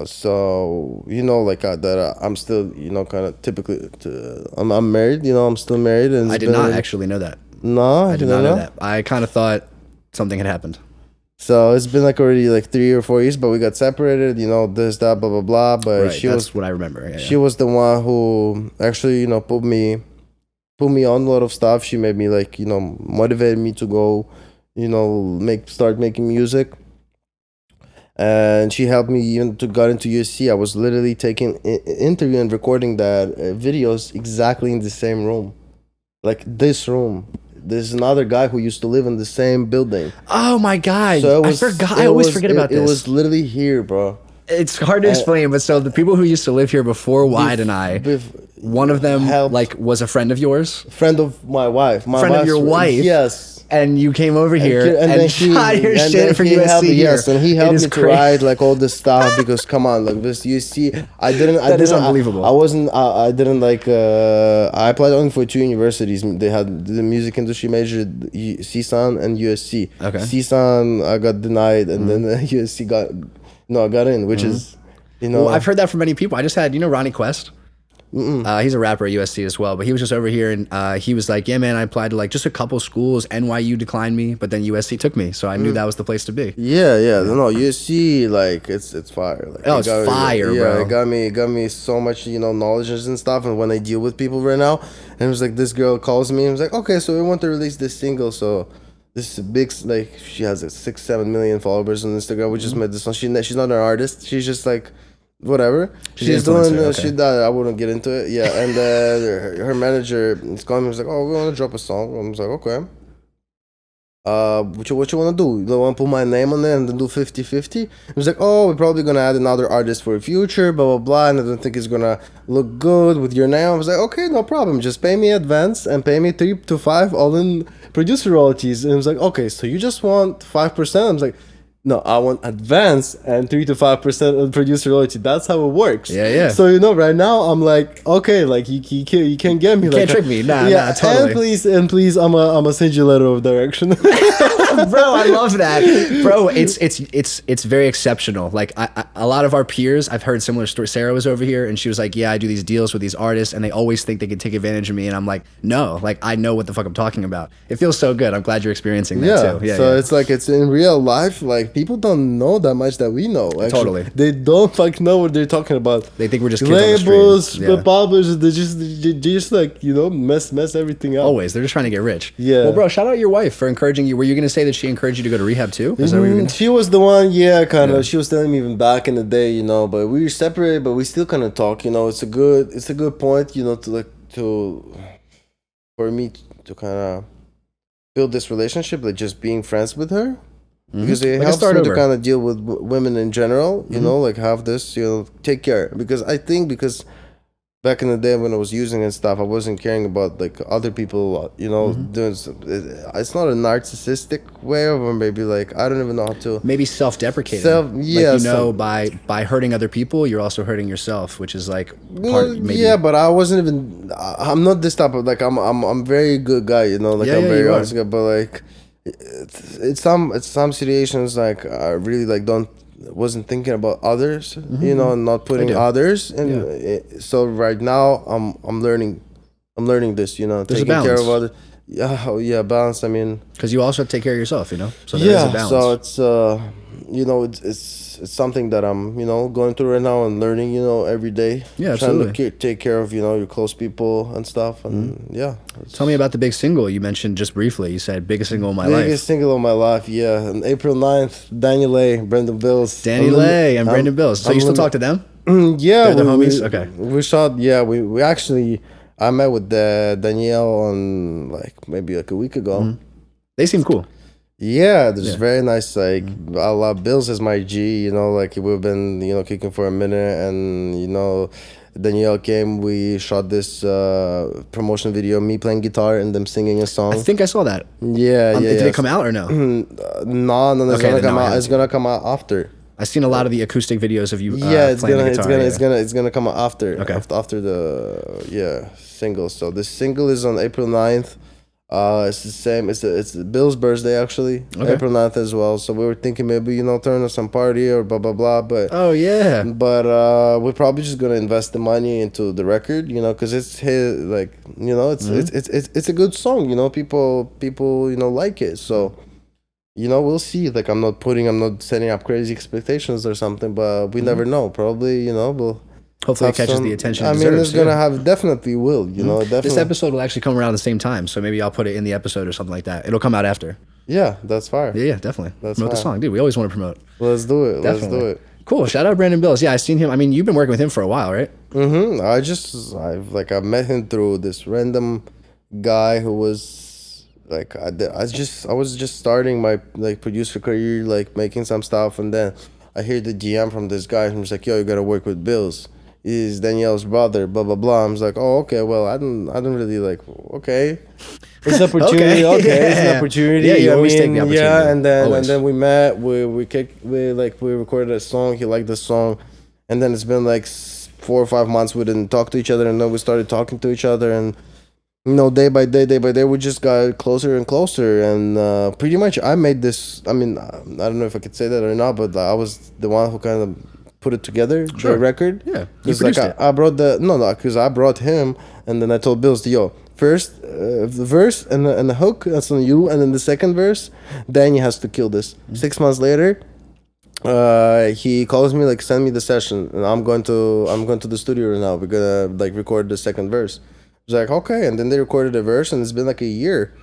so like that I'm still kind of typically I'm married. I'm still married, and I did not actually know that. No, I did not know that. I kind of thought something had happened. So it's been like already like 3 or 4 years, but we got separated. This, that, blah, blah, blah. But Right, that's what I remember. Yeah, she was the one who actually put me on a lot of stuff. She made me like motivated me to go start making music. And she helped me even to got into USC. I was literally taking interview and recording that videos exactly in the same room, like this room. There's another guy who used to live in the same building. Oh my God. So I forgot. I always forget about this. It was literally here, bro. It's hard to explain, but so the people who used to live here before Wide and I, one of them like was a friend of yours? Friend of my wife. Friend of your wife? Yes. And you came over here and shot your shit for USC here. Yes, and he helped me to write like all this stuff because come on, like this USC. That is unbelievable. I didn't like. I applied only for 2 universities. They had the music industry major, CSUN and USC. Okay. CSUN I got denied, and then USC I got in, which is Well, I've heard that from many people. I just had Ronnie Quest. He's a rapper at USC as well, but he was just over here and he was like, yeah, man, I applied to like just a couple schools. NYU declined me, but then USC took me. So I knew that was the place to be. Yeah. No, USC, like it's fire. Like, it's fire, bro. Yeah, it got me so much, knowledge and stuff. And when I deal with people right now, and it was like, this girl calls me and was like, okay, so we want to release this single. So this is a big, like, she has like 6-7 million followers on Instagram. We just made this song. She's not an artist. She's just like, whatever. She's doing I wouldn't get into it. Yeah, and her manager is calling me. He's like, "Oh, we want to drop a song." I was like, "Okay." What you want to do? You want to put my name on there and then do 50-50? He was like, "Oh, we're probably gonna add another artist for the future, blah blah blah, and I don't think it's gonna look good with your name." I was like, "Okay, no problem. Just pay me advance and pay me 3 to 5 all in producer royalties." And he was like, "Okay, so you just want 5%?" I was like, no, I want advance and 3 to 5% of producer royalty. That's how it works. Yeah. So right now I'm like, okay, like you can't get me. You can't trick me. Nah, totally. And please, I'm gonna send you a letter of direction. Bro, I love that. Bro, it's very exceptional. Like a lot of our peers, I've heard similar stories. Sarah was over here and she was like, yeah, I do these deals with these artists and they always think they can take advantage of me. And I'm like, no, like I know what the fuck I'm talking about. It feels so good. I'm glad you're experiencing that too. Yeah. So it's like, it's in real life, like people don't know that much that we know. Actually. Totally. They don't fucking know what they're talking about. They think we're just kids labels, on the street. publishers, they just like, mess everything up. Always. They're just trying to get rich. Yeah. Well, bro, shout out your wife for encouraging you. Were you going to say that she encouraged you to go to rehab too? Is that what you were gonna... She was the one, kind of. She was telling me even back in the day, but we were separated, but we still kind of talk, It's a good point, for me to kind of build this relationship, like just being friends with her. because it Like a helps start me to over. kind of deal with women in general. You know, like have this, take care, because I think because back in the day when I was using and stuff, I wasn't caring about like other people, doing. It's not a narcissistic way of, or maybe like I don't even know how to. Maybe self-deprecating. Yeah, by hurting other people, you're also hurting yourself, which is like maybe. Yeah, but I wasn't even. I'm not this type of like. I'm very good guy, like Yeah, I'm yeah, very you are. honest guy. But like, it's some situations like I really like wasn't thinking about others, and not putting do. others. And so right now I'm learning this, There's a taking care balance. of others. Yeah, balance. I mean, Because you also have to take care of yourself, so there is a balance. so it's something that I'm going through right now and learning every day. Yeah, trying absolutely. to take care of your close people and stuff, and Tell me about the big single you mentioned just briefly. You said biggest single of my life. biggest single of my life. Yeah, on April 9th, DaniLeigh, Brandon Bill's, DaniLeigh and Brandon Bill. So you still talk to them? Yeah, They're the homies? Okay. We shot. Yeah, we actually. I met with Danielle on like maybe like a week ago. They seem cool. Yeah, there's very nice. Like I love Bills as my G. Like we've been kicking for a minute, and Danielle came. We shot this promotion video, me playing guitar and them singing a song. I think I saw that. Yeah, Did it come out or no? No, it's Okay, gonna then come no, I out. haven't It's gonna come out after. I've seen a lot of the acoustic videos of you. It's playing the guitar. it's gonna come out after. Okay. After the single. So this single is on April 9th. It's the same. It's Bill's birthday actually. Okay. April 9th as well. So we were thinking maybe turn on some party or blah blah blah. But Oh yeah. we're probably just gonna invest the money into the record. Because it's his like it's a good song. People like it. So. We'll see. Like I'm not setting up crazy expectations or something, but we never know. Probably, we'll Hopefully it have catches the attention it I mean, deserves, it's gonna yeah. have definitely will. Definitely. This episode will actually come around the same time, so maybe I'll put it in the episode or something like that. It'll come out after. Yeah, that's fine. Yeah, dedefinitely. That's Promote the fine. song, dude. We always want to promote. Let's do it. Definitely. Let's do it. Cool. Shout out Brandon Bills. Yeah, I seen him. I mean, you've been working with him for a while, right? I met him through this random guy who was like I was just starting my like producer career, like making some stuff, and then I hear the DM from this guy who's like, yo, you gotta work with Bills. He's Danielle's brother, blah blah blah. I'm like, oh okay, well I don't really like, okay, it's an opportunity. Okay, it's an opportunity. Yeah, you always take the opportunity. Yeah, and Always. then we met. We recorded a song. He liked the song, and then it's been like 4 or 5 months we didn't talk to each other, and then we started talking to each other, and day by day, we just got closer and closer, and pretty much I made this. I mean, I don't know if I could say that or not, but I was the one who kind of put it together, Sure. the record. Yeah, you because like produced it. I brought because I brought him, and then I told Bills, yo, first the verse and the hook, that's on you, and then the second verse, Danny has to kill this. 6 months later, he calls me like, send me the session, and I'm going to the studio right now. We're gonna like record the second verse. I was like, okay, and then they recorded a verse, and it's been like a year.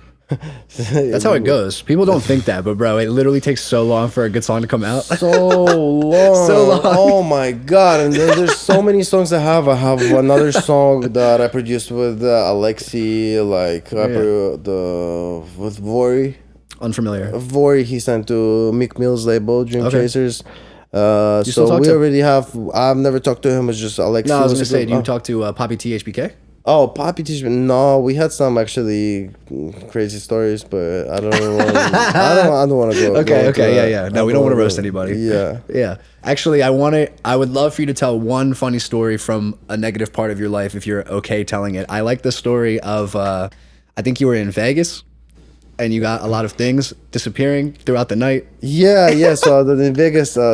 That's how it goes. People don't think that, but bro, it literally takes so long for a good song to come out. So long. So long. Oh my god! And then there's so many songs I have. I have another song that I produced with Alexi, like with Vori. Unfamiliar. Vori, he sent to Mick Mill's label, Dream Okay. Chasers. still So talk we to him? already have. I've never talked to him. It's just Alexi. No, I was was gonna a say, good- do you talk to Poppy THBK? Oh, Poppy Teach. No, we had some actually crazy stories, but I don't want. I don't want to go. Okay, yeah. No, we don't want to roast anybody. Yeah. Yeah. Actually, I would love for you to tell one funny story from a negative part of your life if you're okay telling it. I like the story of I think you were in Vegas and you got a lot of things disappearing throughout the night. Yeah. So in Vegas, so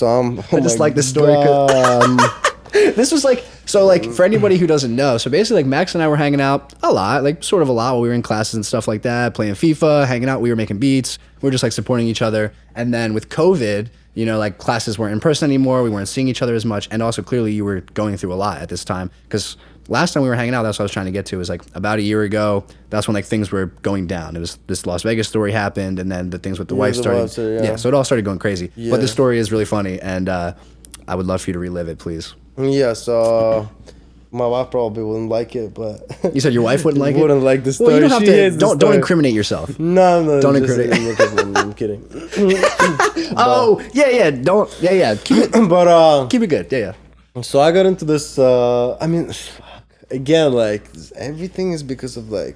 I'm. I just like this story 'cause- This was like, so like for anybody who doesn't know, so basically like Max and I were hanging out a lot, like sort of a lot while we were in classes and stuff like that, playing FIFA, hanging out, we were making beats, we were just like supporting each other. And then with COVID, like classes weren't in person anymore, we weren't seeing each other as much, and also clearly you were going through a lot at this time, because last time we were hanging out, that's what I was trying to get to, was like about a year ago, that's when like things were going down. It was this Las Vegas story happened, and then the things with the wife the started. wife story, yeah. So it all started going crazy. Yeah. But the story is really funny, and I would love for you to relive it, please. Yeah, so My wife probably wouldn't like it, but You said your wife wouldn't like it? Wouldn't like the story. Well, you don't have She hates to. the Don't story. incriminate yourself. No, Don't just- incriminate. I'm kidding. Oh yeah. Don't yeah. Keep it But keep it good. Yeah. so I got into this. I mean, fuck. Again, like everything is because of like.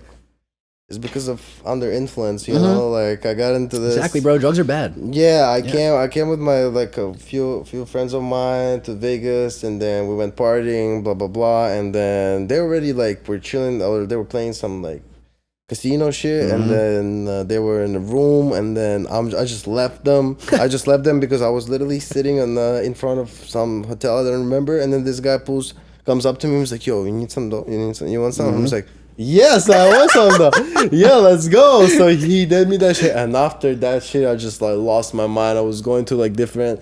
It's because of under influence, you know. Like I got into this. Exactly, bro. Drugs are bad. Yeah, I came with my like a few friends of mine to Vegas, and then we went partying, blah blah blah, and then they already like were chilling, or they were playing some like casino shit, and then they were in the room, and then I just left them. I just left them because I was literally sitting on in front of some hotel I don't remember, and then this guy comes up to me and was like, "Yo, you need some dope? You want some?" I was like, yes, I want some though. Yeah, let's go. So he did me that shit, and after that shit, I just like lost my mind. I was going to like different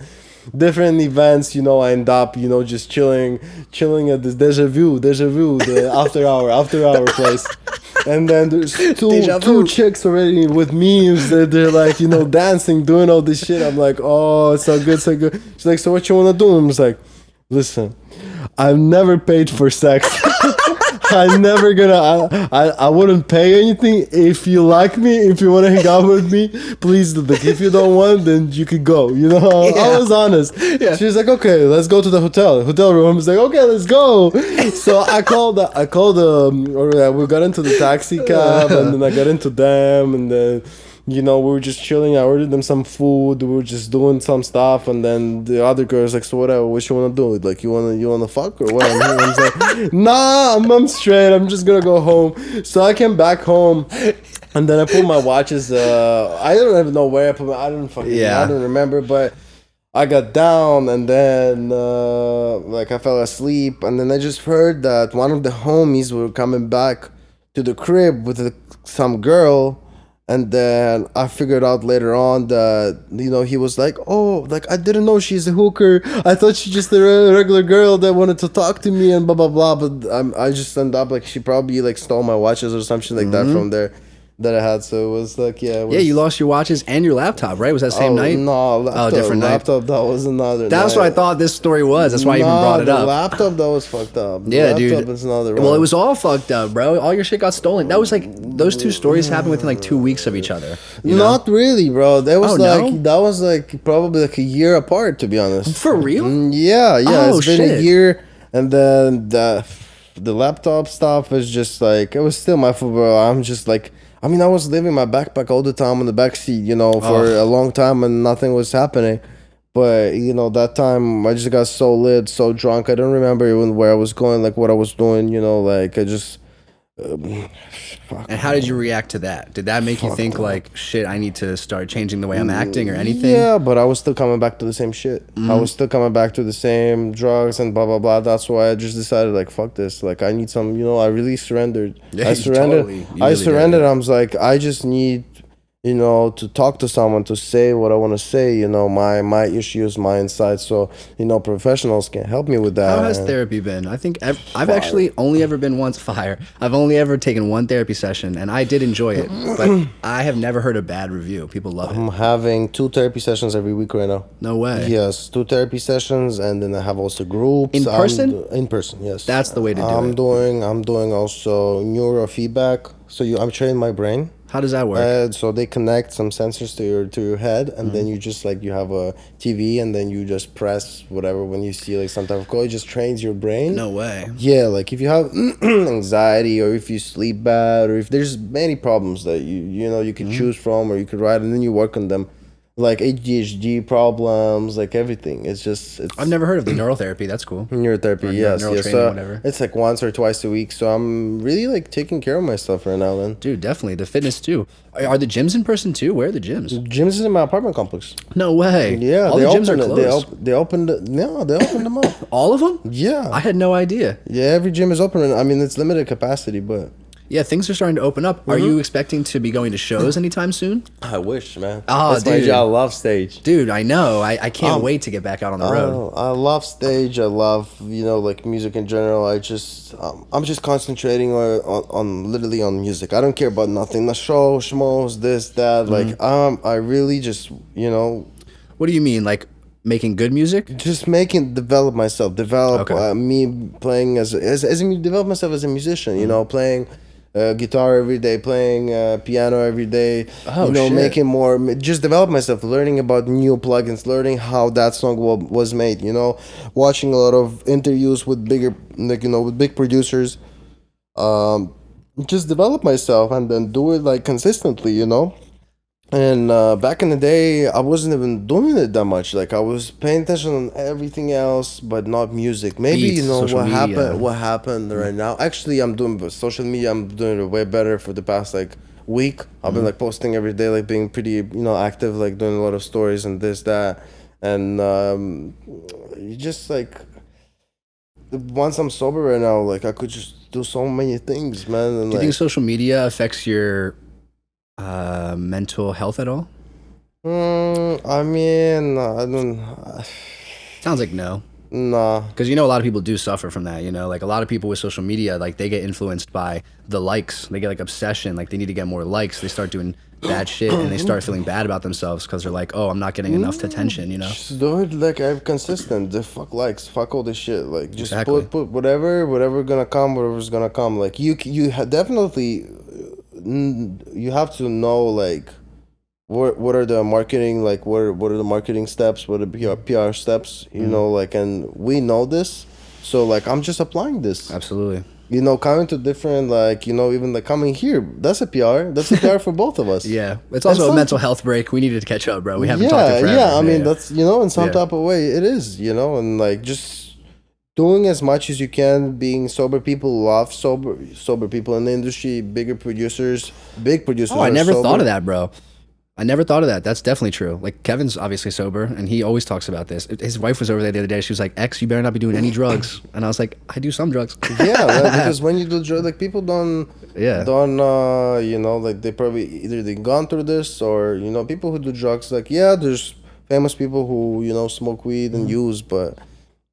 events. You know, I end up just chilling at this deja vu, the after hour place. And then there's two chicks already with memes. They're like dancing, doing all this shit. I'm like, oh, it's so good, so good. She's like, so what you wanna do? I was like, listen, I've never paid for sex. I'm never gonna. I wouldn't pay anything. If you like me, if you want to hang out with me, please do. Like, if you don't want, then you could go. I was honest. Yeah. She was like, okay, let's go to the hotel room. I was like, okay, let's go. So I called. We got into the taxi cab, and then I got into them, and then. We were just chilling. I ordered them some food. We were just doing some stuff, and then the other girl's like, "So whatever, what you wanna do? Like, you wanna fuck or what?" I was like, "Nah, I'm straight. I'm just gonna go home." So I came back home, and then I put my watches. I don't even know where I put. I don't remember, but I got down, and then I fell asleep, and then I just heard that one of the homies were coming back to the crib with some girl. And then I figured out later on that, he was like, oh, like, I didn't know she's a hooker. I thought she's just a regular girl that wanted to talk to me and blah, blah, blah. But I just ended up, like, she probably, like, stole my watches or something like that from there that I had. So it was like, yeah. Yeah, you lost your watches and your laptop, right? Was that same night? No, laptop. Different laptop, that was another That's what I thought this story was. That's why I even brought it up. The laptop, that was fucked up. Yeah, laptop dude. Is another one. Well, it was all fucked up, bro. All your shit got stolen. That was like, those two stories happened within like 2 weeks of each other. Not really, bro. That was no? That was like probably like a year apart, to be honest. For real? Yeah. Oh, it's been a year, and then the laptop stuff is just like, it was still my fault, bro. I'm just like, I mean, I was leaving my backpack all the time on the back seat, for a long time, and nothing was happening. But that time I just got so lit, so drunk. I don't remember even where I was going, like what I was doing. Like I just. And how did you react to that? Did that make you think like, shit, I need to start changing the way I'm acting or anything? Yeah, but I was still coming back to the same shit. I was still coming back to the same drugs and blah, blah, blah. That's why I just decided, like, fuck this. Like, I need some, I really surrendered. Yeah, I surrendered. I surrendered. I was like, I just need, to talk to someone, to say what I want to say, my issues, my insights. So, professionals can help me with that. How has therapy been? I think I've actually only ever been once fire. I've only ever taken one therapy session, and I did enjoy it, but I have never heard a bad review. People love it. I'm having 2 therapy sessions every week right now. No way. Yes, 2 therapy sessions, and then I have also groups. In person? In person, yes. That's the way to do it. I'm doing also neurofeedback. So I'm training my brain. How does that work? So they connect some sensors to your head, and then you just you have a TV, and then you just press whatever when you see like some type of call. It just trains your brain. No way. Yeah, like if you have anxiety, or if you sleep bad, or if there's many problems that you could choose from, or you could write, and then you work on them. Like ADHD problems, like everything. It's I've never heard of the neural therapy. That's cool. Neurotherapy, yes. Neural training, whatever. It's like once or twice a week. So I'm really like taking care of myself right now, then. Dude, definitely. The fitness too. Are the gyms in person too? Where are the gyms? Gyms is in my apartment complex. No way. Yeah, all the gyms are closed. They opened them up. All of them? Yeah. I had no idea. Yeah, every gym is open. I mean, it's limited capacity, but. Yeah, things are starting to open up. Are you expecting to be going to shows anytime soon? I wish, man. Oh, that's my job. I love stage. Dude, I know. I can't wait to get back out on the road. I love stage. I love, like music in general. I'm just concentrating on literally on music. I don't care about nothing. The show, schmoes, this, that. Like, I really just, What do you mean? Like, Making good music? Just develop myself, me playing develop myself as a musician, you know, playing guitar every day, playing piano every day, Shit. making more, just develop myself, learning about new plugins, learning how that song was made, you know, watching a lot of interviews with bigger, like, you know, with big producers, just develop myself and then do it like consistently, you know. And back in the day, I wasn't even doing it that much. Like, I was paying attention on everything else, but not music. Maybe Beats, you know social what media. happened. What happened right now? Actually, I'm doing with social media. I'm doing it way better for the past like week. I've been like posting every day, like being pretty, you know, active, like doing a lot of stories and this, that, and you just like once I'm sober right now, like I could just do so many things, man. And Do you think social media affects your mental health at all? I mean, I don't. Sounds like no. Nah. Because you know, a lot of people do suffer from that. You know, like a lot of people with social media, like they get influenced by the likes. They get like obsession. Like they need to get more likes. They start doing bad shit and they start feeling bad about themselves because they're like, oh, I'm not getting enough attention. You know. Just do it like I'm consistent. The fuck likes, fuck all this shit. Like just Exactly. put whatever's gonna come. Like you definitely you have to know like what are the marketing, like what are the marketing steps, what are the PR steps, you know, like, and we know this, so like I'm just applying this. Absolutely. You know, coming to different, like, you know, even like coming here, that's a PR for both of us. Yeah, it's also a mental health break. We needed to catch up, bro. We haven't talked in forever. Yeah, I mean, that's, you know, in some type of way it is, you know, and like just doing as much as you can, being sober. People love sober people in the industry, big producers Oh, I never thought of that, bro. I never thought of that. That's definitely true. Like Kevin's obviously sober, and he always talks about this. His wife was over there the other day. She was like, "X, you better not be doing any drugs." And I was like, "I do some drugs." Yeah, like, because when you do drugs, like people don't, you know, like they probably either they gone through this or, you know, people who do drugs, like, yeah, there's famous people who, you know, smoke weed and use, but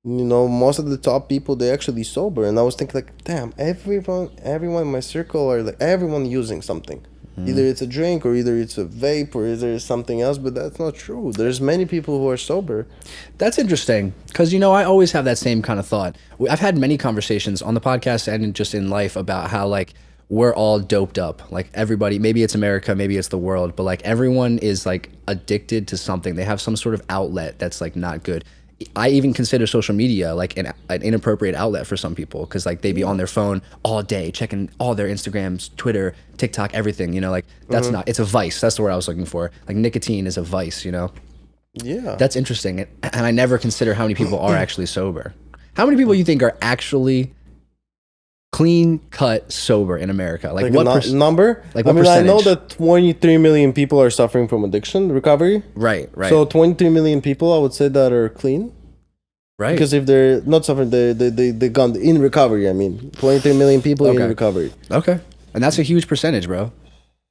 you know, most of the top people, they actually sober. And I was thinking like, damn, everyone in my circle are like, everyone using something. Either it's a drink or either it's a vape or either it's something else, but that's not true. There's many people who are sober. That's interesting because, you know, I always have that same kind of thought. I've had many conversations on the podcast and just in life about how, like, we're all doped up. Like, everybody, maybe it's America, maybe it's the world, but, like, everyone is, like, addicted to something. They have some sort of outlet that's, like, not good. I even consider social media like an inappropriate outlet for some people because like they be on their phone all day checking all their Instagrams, Twitter, TikTok, everything, you know, like that's not, it's a vice. That's the word I was looking for. Like nicotine is a vice, you know? Yeah. That's interesting. And I never consider how many people are actually sober. How many people you think are actually clean cut sober in America? Like what number? Like what I mean, percentage? I know that 23 million people are suffering from addiction recovery. Right. So 23 million people, I would say, that are clean. Right. Because if they're not suffering, they gone in recovery. I mean, 23 million people in recovery. Okay. And that's a huge percentage, bro.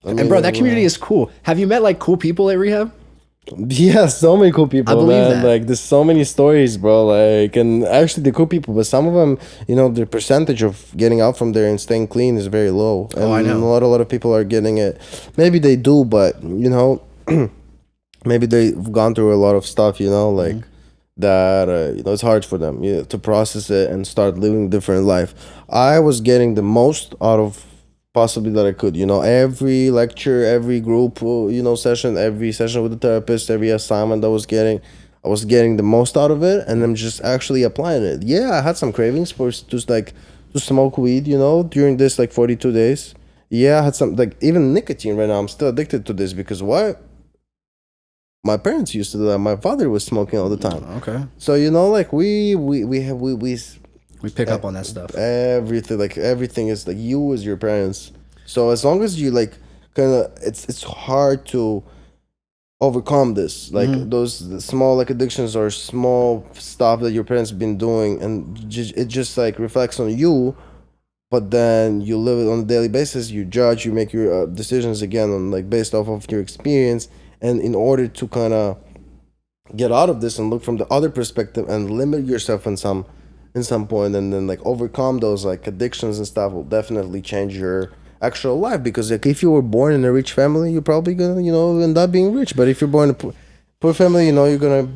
I mean, and bro, that community is cool. Have you met like cool people at rehab? Yeah, so many cool people. I believe man. that. Like, there's so many stories, bro. Like, and actually, the cool people, but some of them, you know, the percentage of getting out from there and staying clean is very low. And I know. A lot of people are getting it. Maybe they do, but you know, maybe they've gone through a lot of stuff. You know, like that. You know, it's hard for them, you know, to process it and start living a different life. I was getting the most out of possibly that I could, you know, every lecture, every group, you know, session, every session with the therapist, every assignment I was getting the most out of it, and I'm just actually applying it. Yeah, I had some cravings for just like to smoke weed, you know, during this like 42 days. Yeah, I had some, like, even nicotine right now. I'm still addicted to this because what? My parents used to do that. My father was smoking all the time. Okay. So, you know, like we pick up on that stuff. Everything is like you as your parents. So as long as you like kind of, it's hard to overcome this. Like those small like addictions or small stuff that your parents have been doing, and it just like reflects on you. But then you live it on a daily basis. You judge. You make your decisions again on like based off of your experience. And in order to kind of get out of this and look from the other perspective and limit yourself in some point, and then like overcome those like addictions and stuff, will definitely change your actual life. Because like if you were born in a rich family, you're probably gonna, you know, end up being rich. But if you're born in a poor family, you know, you're gonna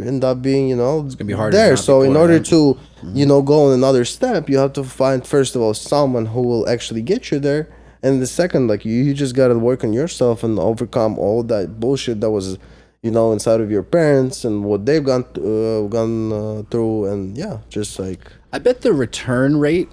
end up being, it's gonna be hard there. to So in order to, Mm-hmm. go on another step, you have to find, first of all, someone who will actually get you there. And the second, like, you just got to work on yourself and overcome all that bullshit that was, inside of your parents and what they've gone through. And yeah, just like, I bet the return rate,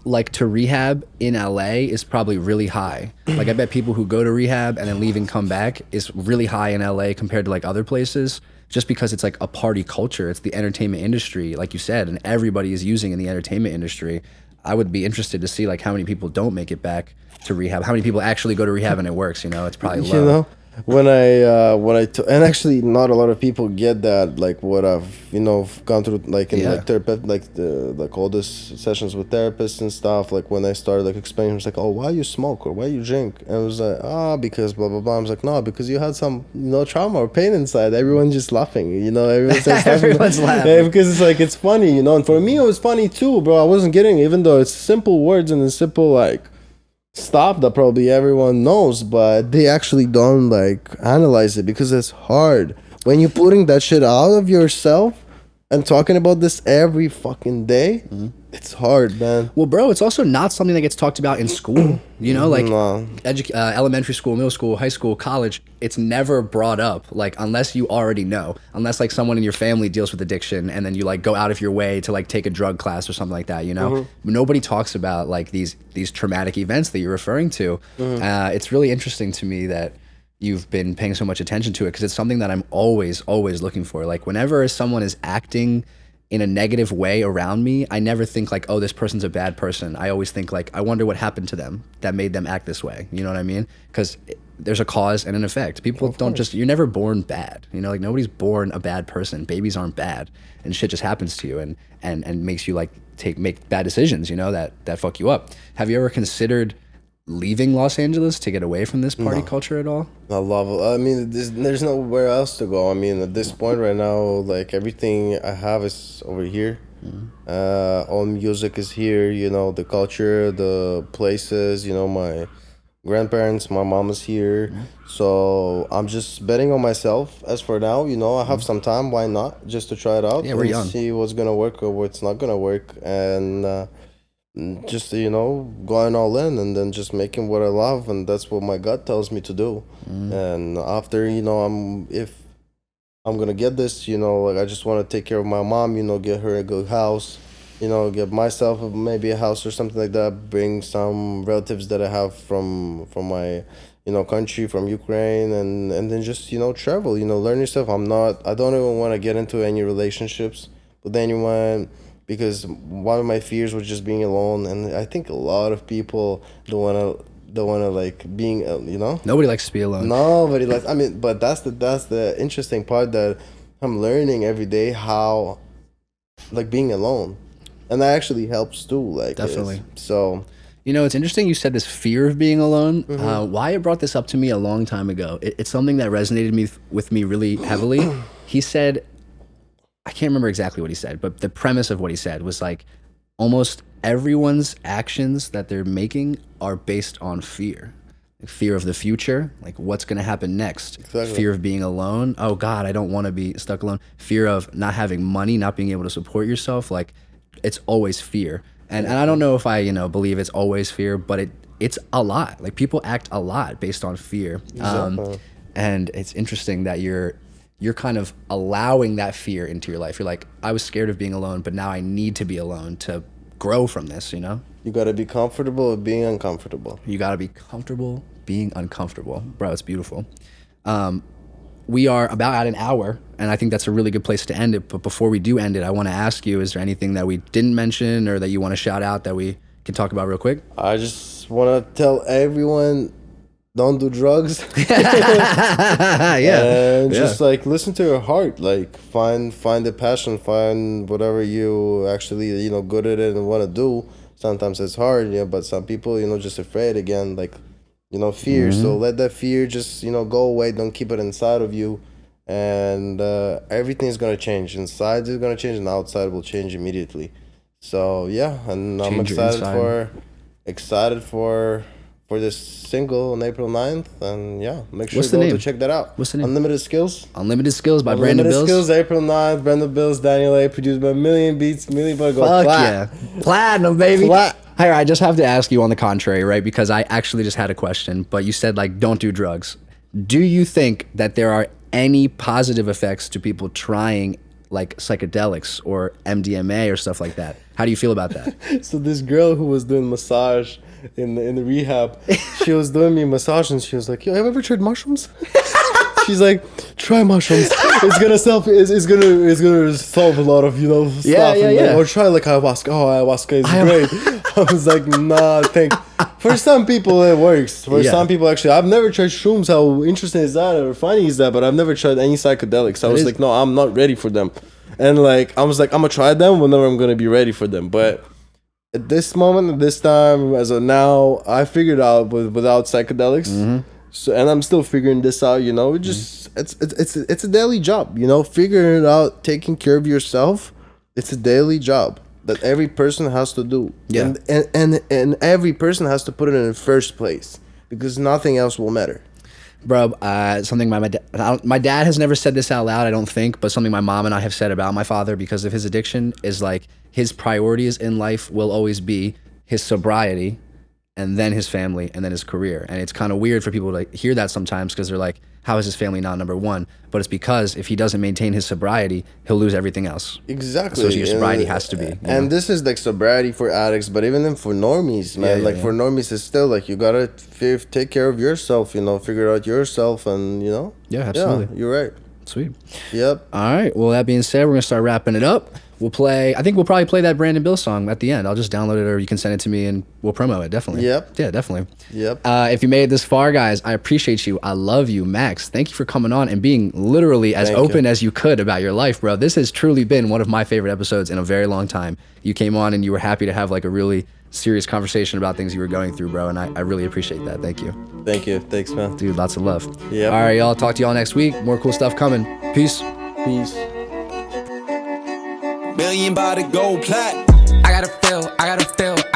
like to rehab in LA, is probably really high. Like I bet people who go to rehab and then leave and come back is really high in LA compared to like other places, just because it's like a party culture. It's the entertainment industry, like you said, and everybody is using in the entertainment industry. I would be interested to see like how many people don't make it back to rehab, how many people actually go to rehab and it works. It's probably low. And actually not a lot of people get that, like what I've gone through, like in like therapy, like all this sessions with therapists and stuff. Like when I started like explaining, it was like, oh, why you smoke or why you drink? And I was like, because blah blah blah. I was like, no, because you had some trauma or pain inside. Everyone's just laughing, Everyone's laughing. Yeah, because it's like, it's funny, and for me it was funny too, bro. I wasn't getting it, even though it's simple words and it's simple like stuff that probably everyone knows, but they actually don't like analyze it, because it's hard when you're putting that shit out of yourself and talking about this every fucking day. It's hard, man. Well, bro, it's also not something that gets talked about in school. Like No. Elementary school, middle school, high school, college. It's never brought up, like, unless you already know, unless like someone in your family deals with addiction and then you like go out of your way to like take a drug class or something like that. Nobody talks about like these traumatic events that you're referring to. It's really interesting to me that you've been paying so much attention to it, because it's something that I'm always looking for. Like whenever someone is acting in a negative way around me, I never think like, oh, this person's a bad person. I always think like, I wonder what happened to them that made them act this way. You know what I mean? Because there's a cause and an effect. People don't just, you're never born bad. Like nobody's born a bad person. Babies aren't bad, and shit just happens to you and makes you like make bad decisions, that fuck you up. Have you ever considered leaving Los Angeles to get away from this party culture at all? I love it. I mean, there's nowhere else to go. I mean, at this point right now, like everything I have is over here. All music is here. The culture, the places. My grandparents, my mom is here. So I'm just betting on myself. As for now, I have some time. Why not? Just to try it out. Yeah, we're young. See what's gonna work or what's not gonna work, and just going all in, and then just making what I love, and that's what my gut tells me to do. And after if I'm gonna get this, like I just want to take care of my mom, get her a good house, get myself maybe a house or something like that, bring some relatives that I have from my country, from Ukraine, and then just travel, learn yourself. I don't even want to get into any relationships with anyone, because one of my fears was just being alone, and I think a lot of people don't wanna like being Nobody likes to be alone. Nobody likes. I mean, but that's the interesting part that I'm learning every day, how like being alone, and that actually helps too. Like Definitely. So it's interesting you said this fear of being alone. Wyatt brought this up to me a long time ago. It's something that resonated with me really heavily. He said, I can't remember exactly what he said, but the premise of what he said was like, almost everyone's actions that they're making are based on fear. Fear of the future, like what's going to happen next. Exactly. Fear of being alone. Oh God, I don't want to be stuck alone. Fear of not having money, not being able to support yourself. Like it's always fear. And I don't know if I, believe it's always fear, but it's a lot. Like people act a lot based on fear. Exactly. And it's interesting that you're kind of allowing that fear into your life. You're like, I was scared of being alone, but now I need to be alone to grow from this, You got to be comfortable with being uncomfortable. You got to be comfortable being uncomfortable. Bro, it's beautiful. We are about at an hour, and I think that's a really good place to end it. But before we do end it, I want to ask you, is there anything that we didn't mention or that you want to shout out that we can talk about real quick? I just want to tell everyone, don't do drugs. And just like listen to your heart, like find the passion, find whatever you actually good at it and want to do. Sometimes it's hard, but some people just afraid again, like fear. So let that fear just go away. Don't keep it inside of you, and everything's gonna change. Inside is gonna change, and outside will change immediately. So yeah, and I'm excited for for this single on April 9th. And yeah, make sure What's the to go name? to check that out. What's the name? Unlimited Skills. Unlimited Skills by Brandon Bill. Unlimited Skills, April 9th. Brandon Bill DaniLeigh, produced by Milian Beatz. Milian Beatz, go Fuck plat. yeah. Platinum, baby. Plat. Hey, I just have to ask you on the contrary, right? Because I actually just had a question, but you said, like, don't do drugs. Do you think that there are any positive effects to people trying, like, psychedelics or MDMA or stuff like that? How do you feel about that? So this girl who was doing massage in the rehab, she was doing me massage and she was like, "Yo, have you ever tried mushrooms?" She's like, "Try mushrooms. It's gonna solve a lot of stuff. Yeah. Like, or try like ayahuasca. Oh, ayahuasca is great." I was like, "Nah, for some people it works. For some people, actually, I've never tried shrooms. How interesting is that? Or funny is that? But I've never tried any psychedelics. I was like, no, I'm not ready for them. And like, I was like, I'm gonna try them whenever I'm gonna be ready for them. But at this moment, at this time, as of now, I figured out without psychedelics. Mm-hmm. So, and I'm still figuring this out. Just it's a daily job. Figuring it out, taking care of yourself. It's a daily job that every person has to do. Yeah. And every person has to put it in the first place because nothing else will matter. Bro, something my dad has never said this out loud, I don't think, but something my mom and I have said about my father because of his addiction is like his priorities in life will always be his sobriety and then his family and then his career. And it's kind of weird for people to hear that sometimes because they're like, how is his family not number one? But it's because if he doesn't maintain his sobriety, he'll lose everything else. Exactly. So your sobriety has to be. And this is like sobriety for addicts, but even then for normies, man. For normies, it's still like you gotta take care of yourself. Figure out yourself, and Yeah, absolutely. Yeah, you're right. Sweet. Yep. All right. Well, that being said, we're gonna start wrapping it up. I think we'll probably play that Brandon Bill song at the end. I'll just download it or you can send it to me and we'll promo it, definitely. Yep. Yeah, definitely. Yep. If you made it this far, guys, I appreciate you. I love you. Max, thank you for coming on and being literally as open as you could about your life, bro. This has truly been one of my favorite episodes in a very long time. You came on and you were happy to have like a really serious conversation about things you were going through, bro, and I really appreciate that. Thank you. Thank you. Thanks, man. Dude, lots of love. Yeah. All right, y'all. Talk to y'all next week. More cool stuff coming. Peace. Peace. Millian by the gold plat. I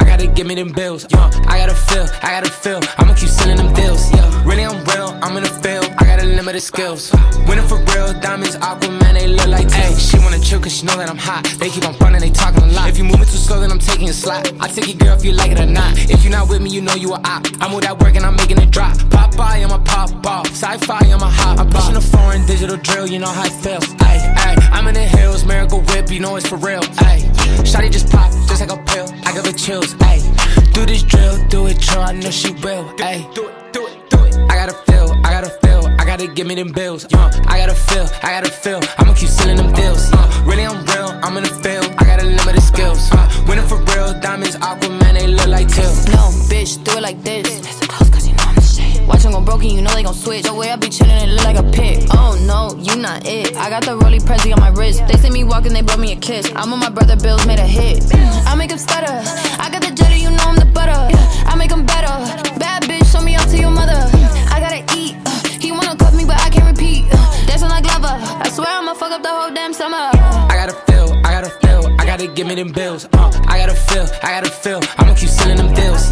gotta give me them bills. I gotta feel. I'ma keep sending them deals. Really, I'm real, I'm in the field. I got unlimited skills. Winning for real, diamonds, Aquaman, they look like Ay, she wanna chill cause she know that I'm hot. They keep on frontin', they talking a lot. If you moving too slow, then I'm taking a slot. I take it, girl, if you like it or not. If you're not with me, you know you a op. I'm with that work and I'm making it drop. Popeye, I'm a pop off. Sci-fi, I'm a hop. I'm pushing a foreign digital drill, you know how it feels. Ay, I'm in the hills, miracle whip, you know it's for real. Ay, shawty just pop, just like a pill. I give it chills. Ay, do this drill, do it, chill. I know she will. Ay, do it. I gotta feel. I gotta give me them bills. I gotta feel. I'ma keep selling them deals. Really, I'm real, I'm in the field. I got unlimited skills. Winning for real, diamonds, Aquaman, they look like Till. No, bitch, do it like this. Listen close, cause you know I'm the shit. Watch them go broken, you know they gon' switch. The way I be chillin', it look like a pit. Oh no, you not it. I got the Rolly Prezi on my wrist. They see me walking, they blow me a kiss. I'm on my brother Bills, made a hit. I make him stutter. I got the jetty, you know I'm the butter. I make him better. Bad bitch, show me off to your mother. I gotta eat. He wanna cuff me, but I can't repeat. Dancing like Glover. I swear I'ma fuck up the whole damn summer. I gotta feel. I gotta give me them bills. I gotta feel. I'ma keep selling them deals.